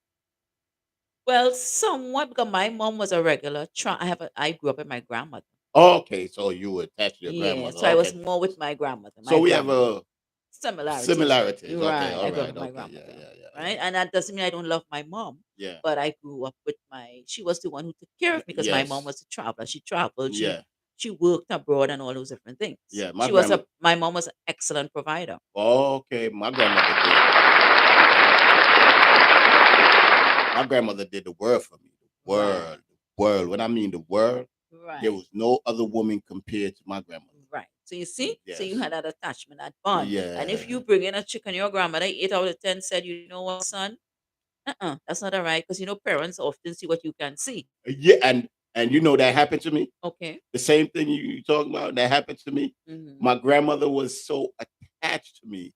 Well, somewhat because my mom was a regular. I grew up with my grandmother. Okay, so you were attached to your Yeah, grandmother. so I was Okay. more with my grandmother. So My we have grandmother. a Similarities. similarities. Okay, Right. all I grew up right. with my Okay, grandmother. yeah. Right. And that doesn't mean I don't love my mom, Yeah. but I grew up with she was the one who took care of me because my mom Yes. was a traveler. She traveled, Yeah. she worked abroad and all those different things. Yeah. My mom was an excellent provider. Okay, my grandmother did. My grandmother did the world for me. The Right. world. When I mean the world, Right. there was no other woman compared to my grandmother. Right. So you see, so you Yes. had that attachment, that bond. And if you Yeah. bring in a chicken, your grandmother 8 out of 10 said, you know what, son, that's not all right, because you know parents often see what you can see. Yeah, and you know that happened to me. Okay. The same thing you talking about that happened to me. Mhm. My grandmother was so attached to me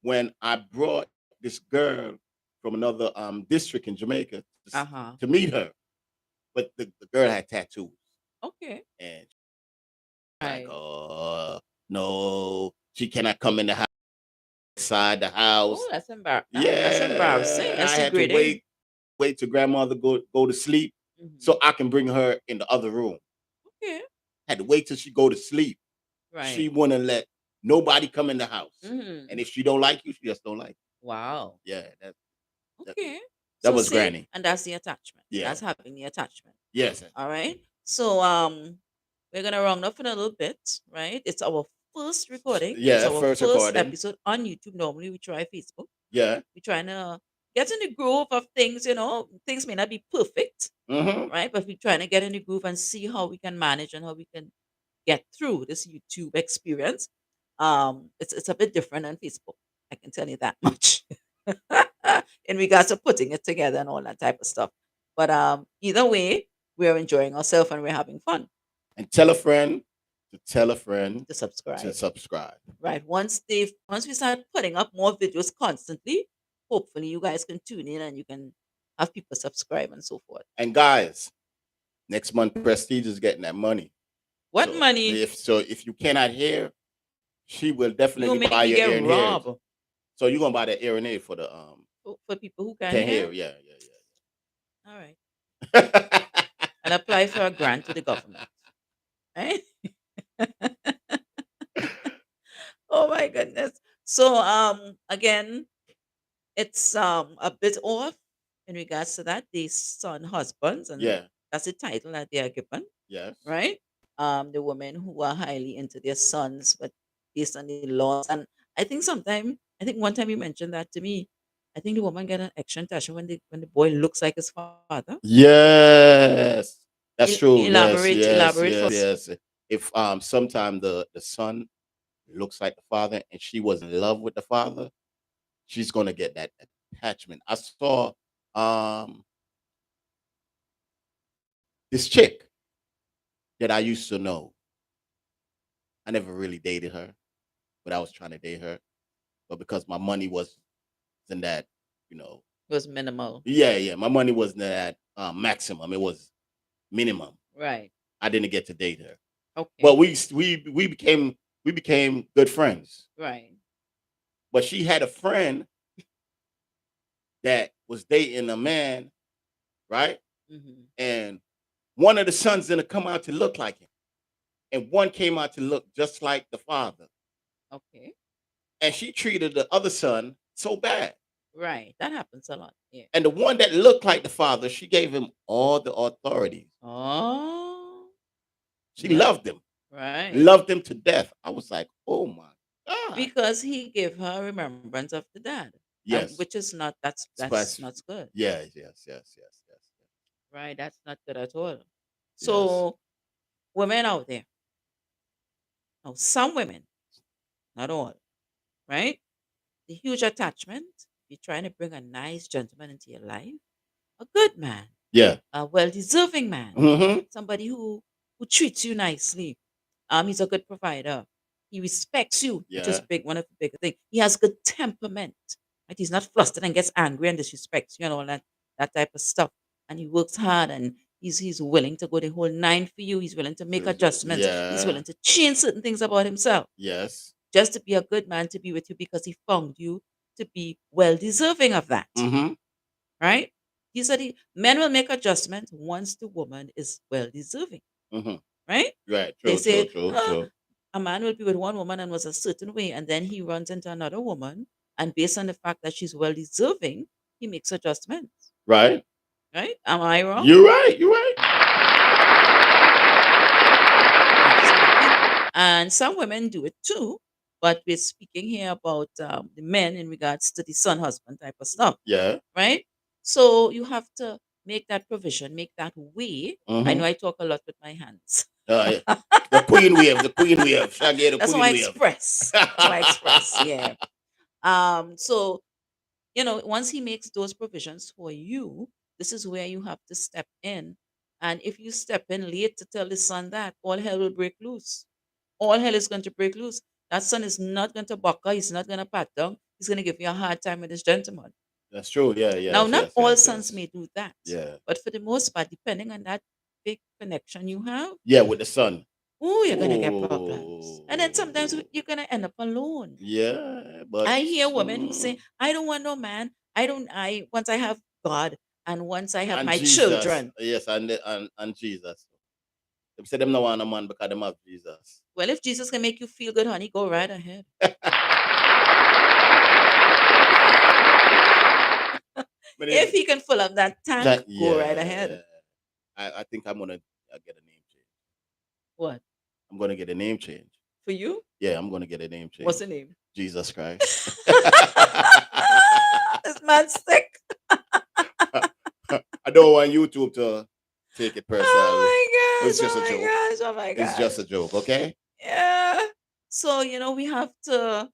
when I brought this girl from another district in Jamaica Uh-huh. to meet her, but the girl had tattoos, Okay. and like, Right. oh no, she cannot come in the house, inside the house. Oh, that's embarrassing. That's embarrassing. Yeah, That's I had to degrading. wait till grandmother go to sleep Mhm. so I can bring her in the other room. Okay. Had to wait till she go to sleep. She Right. wouldn't let nobody come in the house. Mhm. And if she don't like you, she just don't like Wow. you. Yeah, that Okay. that So was see, granny. and that's the attachment. Yeah. That's having the attachment. Yes. All right. So we're gonna round up in a little bit, right? It's our first recording. It's Yeah, our first first recording. episode on YouTube. Normally we try Facebook. Yeah. We're trying to get in the groove of things, things may not be perfect, Mm-hmm. right? But we're trying to get in the groove and see how we can manage and how we can get through this YouTube experience. It's a bit different than Facebook. I can tell you that much. In regards to putting it together and all that type of stuff. But either way, we're enjoying ourselves and we're having fun. And tell a friend to tell a friend To subscribe. to subscribe. Right. Once we start putting up more videos constantly, hopefully you guys can tune in and you can have people subscribe and so forth. And guys, next month Prestige is getting that money. What So money? if you cannot hear, she will You definitely make buy me your get ear and ears. robbed So you're gonna buy the ear and ear for the for people who can can hear. hear. All right. Yeah. And apply for a grant to the government. Right? Oh my goodness. So again, it's a bit off in regards to that. The son husbands, and Yeah. that's the title that they are given, Yes. right? The women who are highly into their sons, but based on the laws. And I think one time you mentioned that to me. I think the woman get an extra attachment when the boy looks like his father. Yes. That's true. Yes, Elaborate, yes, elaborate for yes, yes. If sometime the son looks like the father and she was in love with the father, she's gonna get that attachment. I saw um this chick that I used to know. I never really dated her, but I was trying to date her. But because my money was in that, you know, was minimal, yeah, my money wasn't at maximum. It was minimum. right? I didn't get to date her, but Okay, we became good friends. right. But she had a friend that was dating a man, right? Hmm. And one of the sons didn't come out to look like him, and one came out to look just like the father. Okay, And she treated the other son so bad. right. That happens a lot. Yeah. And the one that looked like the father, she gave him all the authorities. Oh, She yeah, right. loved him to death. I was like, oh my God. Because he gave her remembrance of the dad, Yes. which is not that's Spice. not good, Yes. right? That's not good at all. Yes. So women out there, now some women, not all, right? The huge attachment. You're trying to bring a nice gentleman into your life, a good man, Yeah. a well-deserving man, Mm-hmm. somebody who treats you nicely. He's a good provider. He respects you, which is Yeah. big, one of the big things. He has good temperament. Right? He's not flustered and gets angry and disrespects you and all that type of stuff. And he works hard and he's willing to go the whole nine for you. He's willing to make adjustments. He's Yeah. willing to change certain things about himself Yes. just to be a good man to be with you because he found you to be well deserving of that. Mm-hmm. Right? He said men will make adjustments once the woman is well deserving. Mm-hmm. Right? Right. They True. say, True. a man will be with one woman and was a certain way, and then he runs into another woman, and based on the fact that she's well deserving, he makes adjustments. Right. Right? Am I wrong? You're right. You're right. Absolutely. And some women do it too, but we're speaking here about the men in regards to the son husband type of stuff. Yeah. Right? So you have to make that provision, make that way. I know Mm-hmm. I talk a lot with my hands. Yeah. The queen wave. The queen wave. Shaggy, the That's queen how I wave. express. That's how I express. Yeah. So once he makes those provisions for you, this is where you have to step in. And if you step in late to tell the son that, all hell will break loose. All hell is going to break loose. That son is not going to buck her. He's not going to pat down. He's going to give you a hard time with this gentleman. That's true. Yeah. Now, Yes. not Yes. all Yes. sons Yes. may do that, Yeah. but for the most part, depending on that big connection you have, Yeah. With the son. oh, you're going to get problems. And then sometimes Oh. you're going to end up alone. Yeah. But I hear women who say, I don't want no man. Once I have God and once I have and my Jesus. children. Yes. And Jesus. They say them no want a man because them have Jesus. Well, if Jesus can make you feel good, honey, go right ahead. But If he can fill up that tank, go right ahead. I think I'm gonna get a name change. What? I'm gonna get a name change. For you? Yeah, I'm gonna get a name change. What's the name? Jesus Christ. This man's sick. I don't want YouTube to take it personally. Oh my gosh. It's just oh a my joke. gosh. Oh my gosh. It's just a joke, okay? Yeah. So, we have to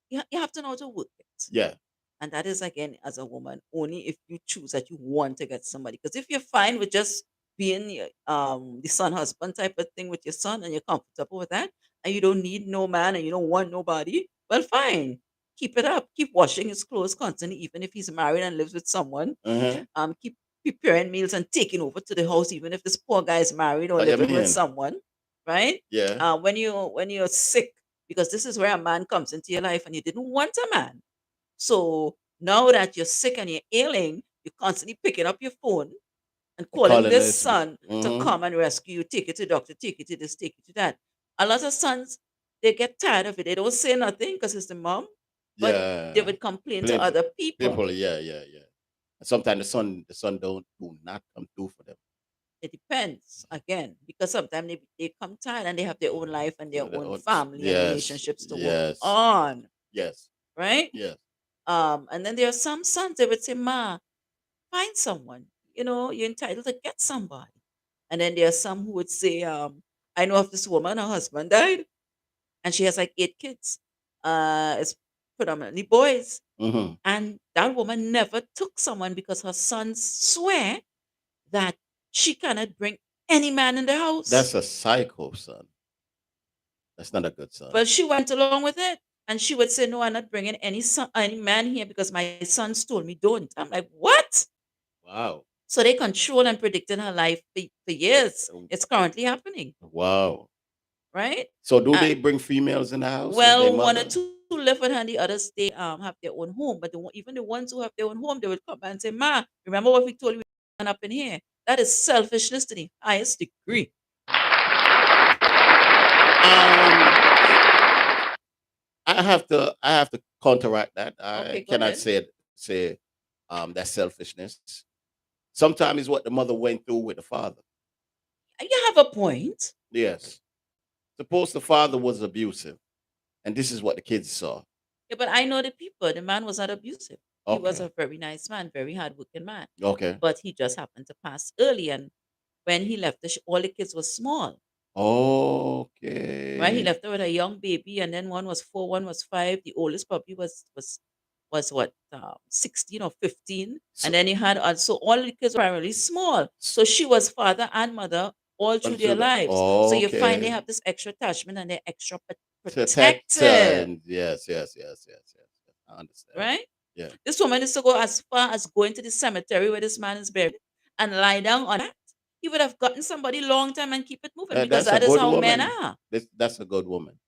you have to know how to work it. Yeah. And that is again as a woman, only if you choose that you want to get somebody. Because if you're fine with just being the son husband type of thing with your son and you're comfortable with that, and you don't need no man and you don't want nobody, well fine. Keep it up. Keep washing his clothes constantly, even if he's married and lives with someone. Uh-huh. Keep preparing meals and taking over to the house, even if this poor guy is married or What you living with mean? someone. Right? Yeah. When you're sick, because this is where a man comes into your life and you didn't want a man. So now that you're sick and you're ailing, you're constantly picking up your phone and calling Calling this this- son to Mhm. come and rescue you, take you to the doctor, take you to this, take you to that. A lot of sons, they get tired of it. They don't say nothing because it's the mom, but Yeah. they would complain to Plenty- other people. People, yeah. And sometimes the son do not come through for them. It depends again, because sometimes they come tired and they have their own life and their Their own own- family yes, and relationships to yes. work on, Yes, right? yes. And then there are some sons they would say, "Ma, find someone. You know, you're entitled to get somebody." And then there are some who would say, "I know of this woman, her husband died, and she has like 8 kids. It's predominantly boys, Hmm. and that woman never took someone because her sons swear that she cannot bring any man in the house." That's a psycho son. That's not a good son. But she went along with it. And she would say, "No, I'm not bringing any man here because my sons told me don't." I'm like, "What?" Wow. So they control and predicted her life for years. It's currently happening, Wow. right? So do Uh, they bring females in the house? with their Well, one or mother? two live with her, and the others they have their own home. But even the ones who have their own home, they would come back and say, "Ma, remember what we told you up in here?" That is selfishness to the highest degree. I have to counteract that. I Okay, go cannot ahead. say that's selfishness. Sometimes it's what the mother went through with the father. You have a point. Yes. Suppose the father was abusive, and this is what the kids saw. Yeah, but I know the people. The man was not abusive. He was Okay. a very nice man, very hardworking man. Okay. But he just happened to pass early, and when he left, all the kids were small. Okay. Right? He left her with a young baby, and then one was 4, one was 5. The oldest puppy was what 16 or 15, So- and then he had also all the kids were primarily small. So she was father and mother all through their lives. So you find they Okay. have this extra attachment and they're extra Protected. protected, Yes. I understand. right? Yeah. This woman is to go as far as going to the cemetery where this man is buried and lie down on that. He would have gotten somebody long time and keep it moving because That's a that is good how men woman. are. That's a good woman.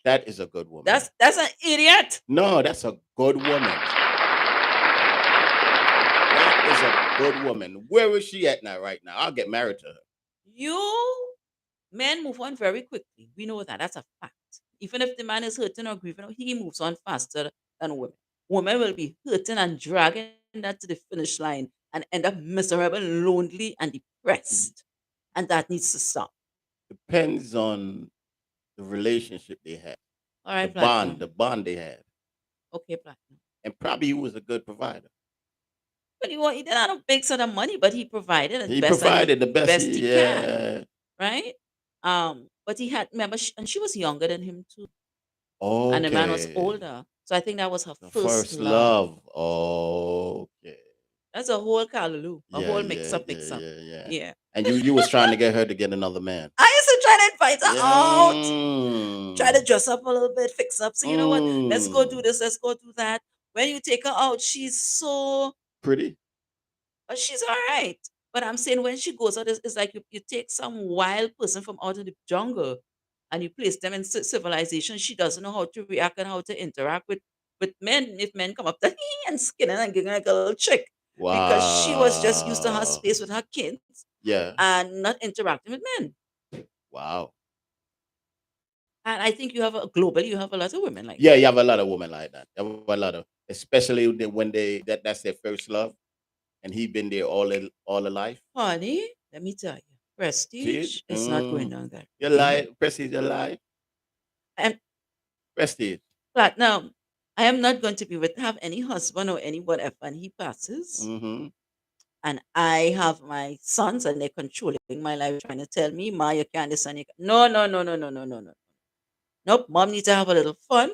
That is a good woman. That's an idiot. No, that's a good woman. That is a good woman. Where is she at now? Right now, I'll get married to her. Men move on very quickly. We know that. That's a fact. Even if the man is hurting or grieving, he moves on faster than women. Women will be hurting and dragging that to the finish line and end up miserable, lonely, and depressed. And that needs to stop. Depends on the relationship they had, All right, the Platinum. bond they had, Okay, Platinum. and probably he was a good provider. But he did not have a big sort of money, but he provided He best that provided the best. best he can, Yeah. right? But he had remember, and she was younger than him too, Okay. and the man was older. So I think that was her The first love. Okay. That's a whole callaloo, a Yeah, whole yeah, mix-up, yeah, mix-up. yeah. Yeah. And you was trying to get her to get another man. I used to try to invite her out, Mm. try to dress up a little bit, fix up. So you know what? Let's go do Mm. this. Let's go do that. When you take her out, she's so, Pretty. she's all right. But I'm saying when she goes out, it's like you take some wild person from out of the jungle and you place them in civilization. She doesn't know how to react and how to interact with men. If men come up to and skinning and giving like a little chick. Because she was just used to her Wow. space with her kids Yeah. and not interacting with men. Wow. And I think globally, you have a lot of women like Yeah, you have a lot of women like that. You have a lot of, especially when that's their first love, and he been there all the life. honey, let me tell you, prestige See? is not going down there. Your life, Prestige, your life, And Prestige. Platinum, I am not going to have any husband or any whatever, and he passes. Mm-hmm. And I have my sons, and they're controlling my life, trying to tell me, "Ma, you can't this and you can't." No, no, no, no, no, no, no, no. Nope. Mom needs to have a little fun.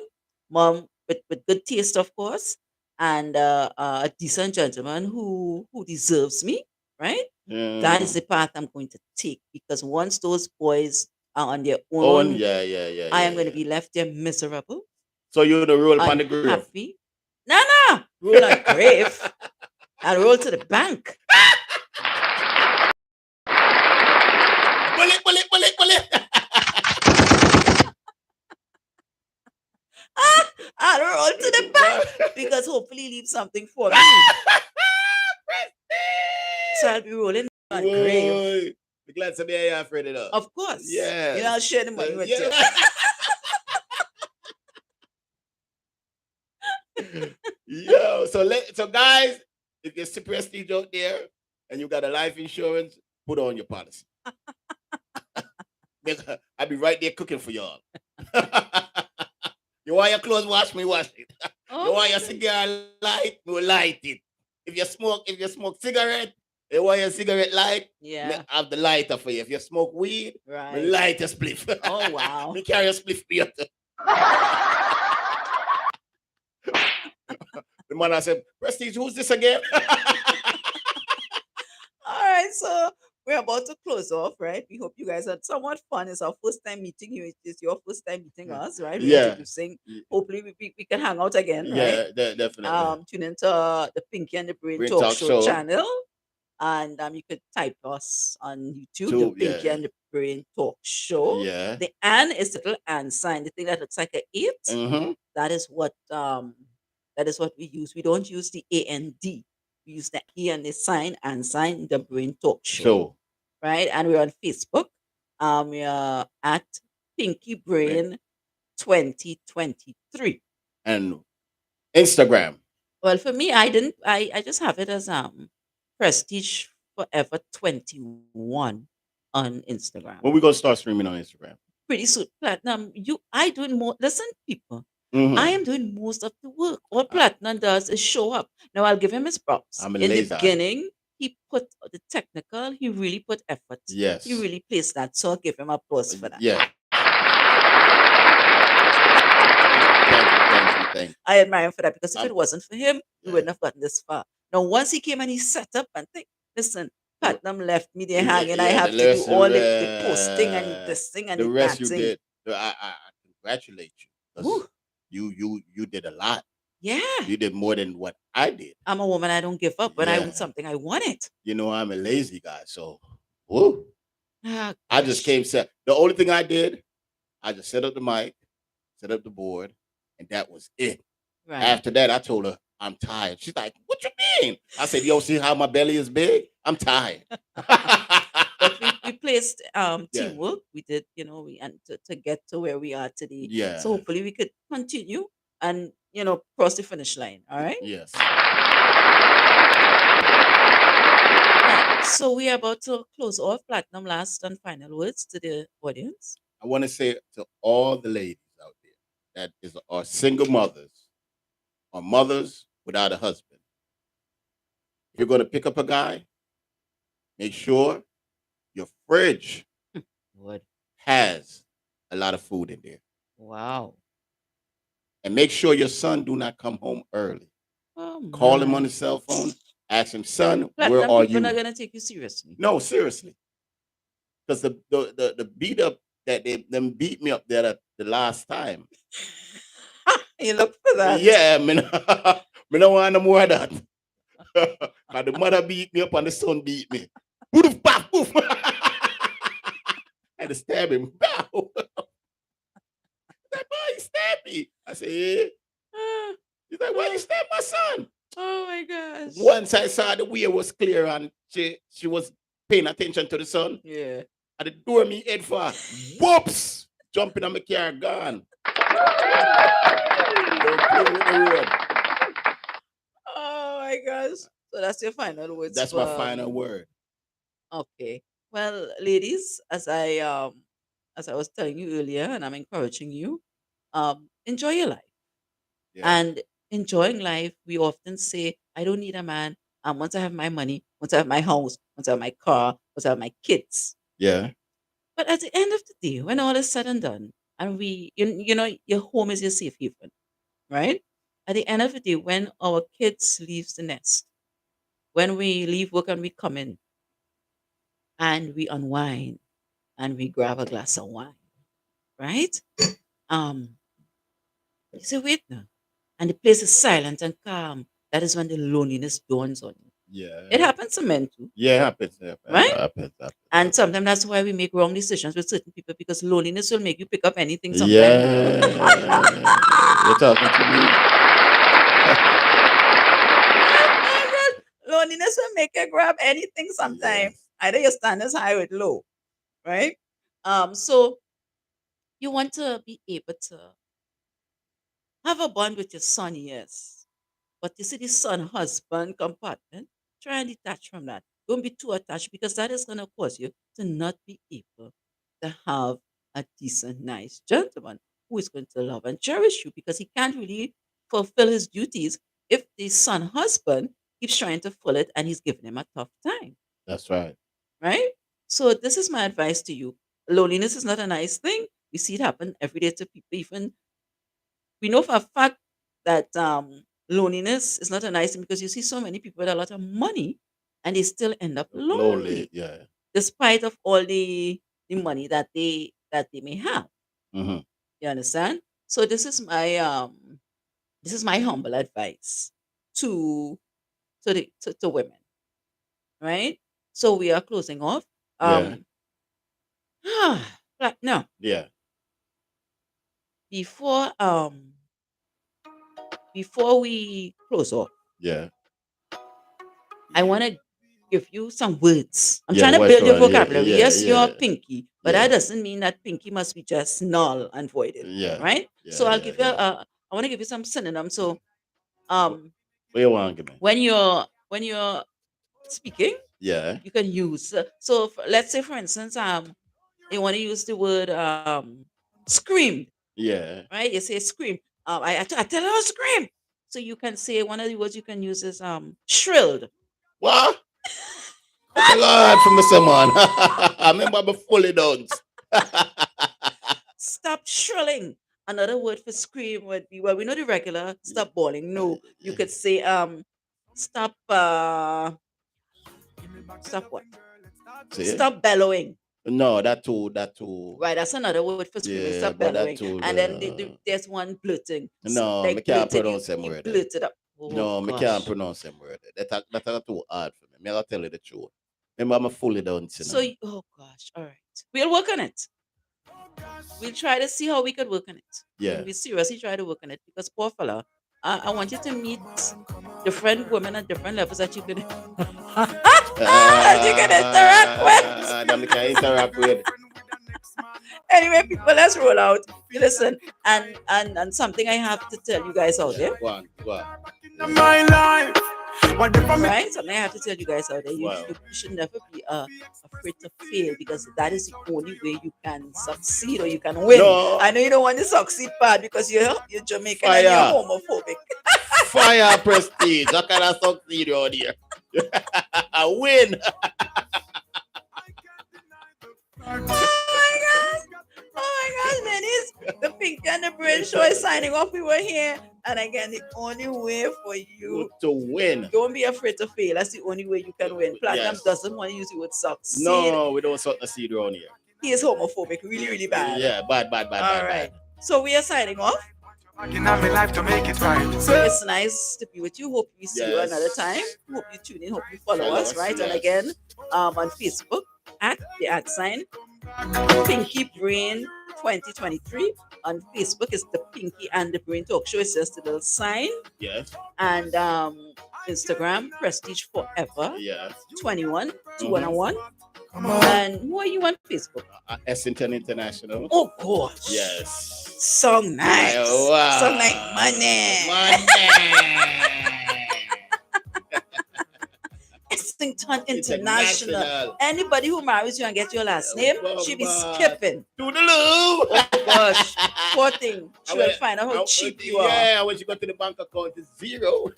Mom with good taste, of course, and a decent gentleman who deserves me, right? That is the path I'm going to take because once those boys are on their own, Yeah. I am going to be left there miserable, So you're the rule upon the grave. unhappy. No, roll on grave. I'll roll to the bank. Bullet. I'll roll to the bank because hopefully leave something for me. So I'll be rolling my grave. Boy, be glad to be here, afraid of that. Of course. Yeah. You know, I'll share the money with you. Yo, so guys, if you're super prestige out there and you got a life insurance, put on your policy. I'll be right there cooking for y'all. You want your clothes washed, me wash it. You want your cigar light, me light it. If you smoke cigarette, you want your cigarette light, Yeah. me have the lighter for you. If you smoke weed, me Right. light a spliff. Oh, wow. Me carry a spliff for you. The man I said, Prestige, who's this again? All right, so we're about to close off, right? We hope you guys had somewhat fun. It's our first time meeting you. It's your first time meeting us, right? We're Yeah. introducing. Hopefully, we can hang out again, right? Yeah, definitely. Tune into the Pinky and the Brain Brain Talk Talk Show Show. channel, and you could type us on YouTube, the Tube, Pinky yeah. and the Brain Talk Show. Yeah. The "and" is little "and" sign, the thing that looks like an 8. Mm-hmm. That is what we use. We don't use the AND. We use the E and the sign and sign, the Brain Talk Show. Show. Right? And we're on Facebook. We are at Pinky Brain 2023. And Instagram. Well, for me, I just have it as Prestige Forever 21 on Instagram. When we gonna start streaming on Instagram? Pretty soon. Platinum, I doing more. Listen, people. Mhm. I am doing most of the work. All Platinum does is show up. Now I'll give him his props. I'm a In the lazy eye. beginning, he put the technical, he really put effort. Yes. He really placed that. So I'll give him applause for that. Yeah. Thank you. I admire him for that because if Um, it wasn't for him, we yeah. wouldn't have gotten this far. Now, once he came and he set up and think, listen, Platinum left me there Yeah, hanging. I yeah, have the to do rest- all the posting and uh, this thing and The the rest you dancing. did. I congratulate you. 'Cause Woo. You did a lot. Yeah. You did more than what I did. I'm a woman, I don't give up. When I Yeah. want something, I want it. You know, I'm a lazy guy, so woo. Ah, I just gosh. came set. The only thing I did, I just set up the mic, set up the board, and that was it. Right. After that, I told her I'm tired. She's like, "What you mean?" I said, "Yo, see how my belly is big? I'm tired." But we placed Yeah. teamwork. We did, and to get to where we are today. Yeah. So hopefully we could continue and cross the finish line. All right. Yes. Right. So we are about to close off. Platinum, last and final words to the audience. I want to say to all the ladies out there that are single mothers or mothers without a husband. If you're going to pick up a guy, make sure your fridge What? has a lot of food in there. Wow. And make sure your son do not come home early. Oh, Call him man. on his cell phone. Ask him, "Son, where Platinum are people you?" not gonna take you seriously. No, seriously. Because the beat up that them beat me up there the last time. You look for that. Yeah, me no want no more of that. Cause the mother beat me up and the son beat me. Poof, paf, poof. I had to stab him. Bow. That boy, he stabbed me. I said, "Yeah." Ah, He's like, "Why you stab my son?" oh my gosh. Once I saw the way was clear and she was paying attention to the son, Yeah. at the door me head for whoops, jumping on my car, gone. Don't play with the road. Oh my gosh. So that's your final words. That's my final word. Okay. Well, ladies, as I was telling you earlier, and I'm encouraging you, enjoy your life. Yeah. And enjoying life, we often say, I don't need a man. Once I have my money, once I have my house, once I have my car, once I have my kids. Yeah. But at the end of the day, when all is said and done, and your home is your safe haven, right? At the end of the day, when our kids leaves the nest, when we leave work and we come in, and we unwind, and we grab a glass of wine, right? You say, wait now. And the place is silent and calm. That is when the loneliness dawns on you. Yeah. It happens to men too. Yeah, it happens. Right? Happens. And sometimes that's why we make wrong decisions with certain people because loneliness will make you pick up anything sometimes. Yeah. You're talking to me. loneliness will make you grab anything sometime. Either your standards high or low, right? So you want to be able to have a bond with your son, yes. But you see the son husband compartment, try and detach from that. Don't be too attached because that is gonna cause you to not be able to have a decent, nice gentleman who is going to love and cherish you because he can't really fulfill his duties if the son husband keeps trying to fill it and he's giving him a tough time, That's right. right? So this is my advice to you. Loneliness is not a nice thing. We see it happen every day to people. Even we know for a fact that loneliness is not a nice thing because you see so many people with a lot of money and they still end up lonely Yeah. despite of all the money that they may have. Mm-hmm. You understand? So this is my humble advice to to women, right? So we are closing off. Yeah. But no, Yeah. before before we close off, Yeah. I want to give you some words. I'm Yeah, trying to what's build your going- yeah, vocabulary. yeah, Yes, you're yeah. pinky, but Yeah. that doesn't mean that pinky must be just null and voided. Yeah. Right? Yeah, So I'll yeah, give you yeah. I want to give you some synonyms. So What you want to give me? when you're speaking, Yeah. you can use let's say for instance you want to use the word scream, Yeah. right? You say scream. I tell her scream. So you can say one of the words you can use is shrilled. What? What you got from the someone? I remember I'm fully done. Stop shrilling. Another word for scream would be, well, we know the regular stop bawling. No, you could say stop stop what? See? Stop bellowing. No, that too. Right, that's another word for screaming. Yeah, Stop but that bellowing. too, And then there's one blurting. No, like me can't blurting, pronounce them you word. blurt it up. Oh, No, me gosh. can't pronounce them word. That's too hard for me. Me gotta tell you the truth. Remember, I'm fully done. So, oh gosh, all right. We'll work on it. We'll try to see how we could work on it. Yeah. We seriously try to work on it because poor fella, I want you to meet different women at different levels that you could you can interact with. Them can interact with. Anyway, people, let's roll out. Listen, and something I have to tell you guys out there. Go on. My life. What if I'm Right? Something I have to tell you guys out there. Wow. You should never be afraid to fail because that is the only way you can succeed or you can win. No. I know you don't want to succeed part because you're Jamaican Fire. and you're homophobic. Fire prestige. How can I succeed around here? I win. Oh my gosh, man, the Pink and the Brain Show is signing off. We were here. And again, the only way for you To win. don't be afraid to fail. That's the only way you can win. Platinum Yes. doesn't want to use the word succeed. No, we don't succeed around here. He is homophobic, really, really bad. Yeah, bad. All right. So we are signing off. in my life to make it right? It's nice to be with you. Hope we see you Yes. another time. Hope you tune in. Hope you follow Follow us, us, right? And yes. again, on Facebook at the @ Pinky Brain 2023. On Facebook is the Pinky and the Brain Talk Show. It's just a little sign. Yes. And Instagram, Prestige Forever Yes. 21 21. And who are you on Facebook? Essington International. Oh gosh. Yes. Song night. Wow. Song night money. Essington International. Anybody who marries you and gets your last name, she be skipping. Toodaloo. Oh gosh. Poor thing. She I will went- find out how cheap you are. Yeah, when you go to the bank account, it's zero.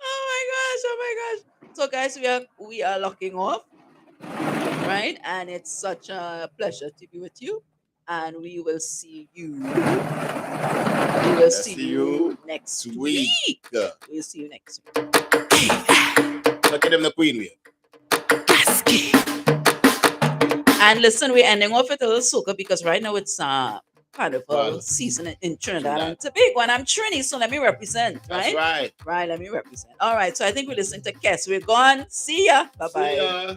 Oh my gosh. So guys, we are locking off. Right? And it's such a pleasure to be with you. And we will see you. We will see you next week. We'll see you next week. Look at them, the queen wheel. And listen, we're ending off with a little soca because right now it's carnival Wow. season in Trinidad and Tobago, and I'm Trini, so let me represent, That's right? right. Right, let me represent. All right, so I think we're listening to Kes. We're gone. See ya. Bye bye. See ya.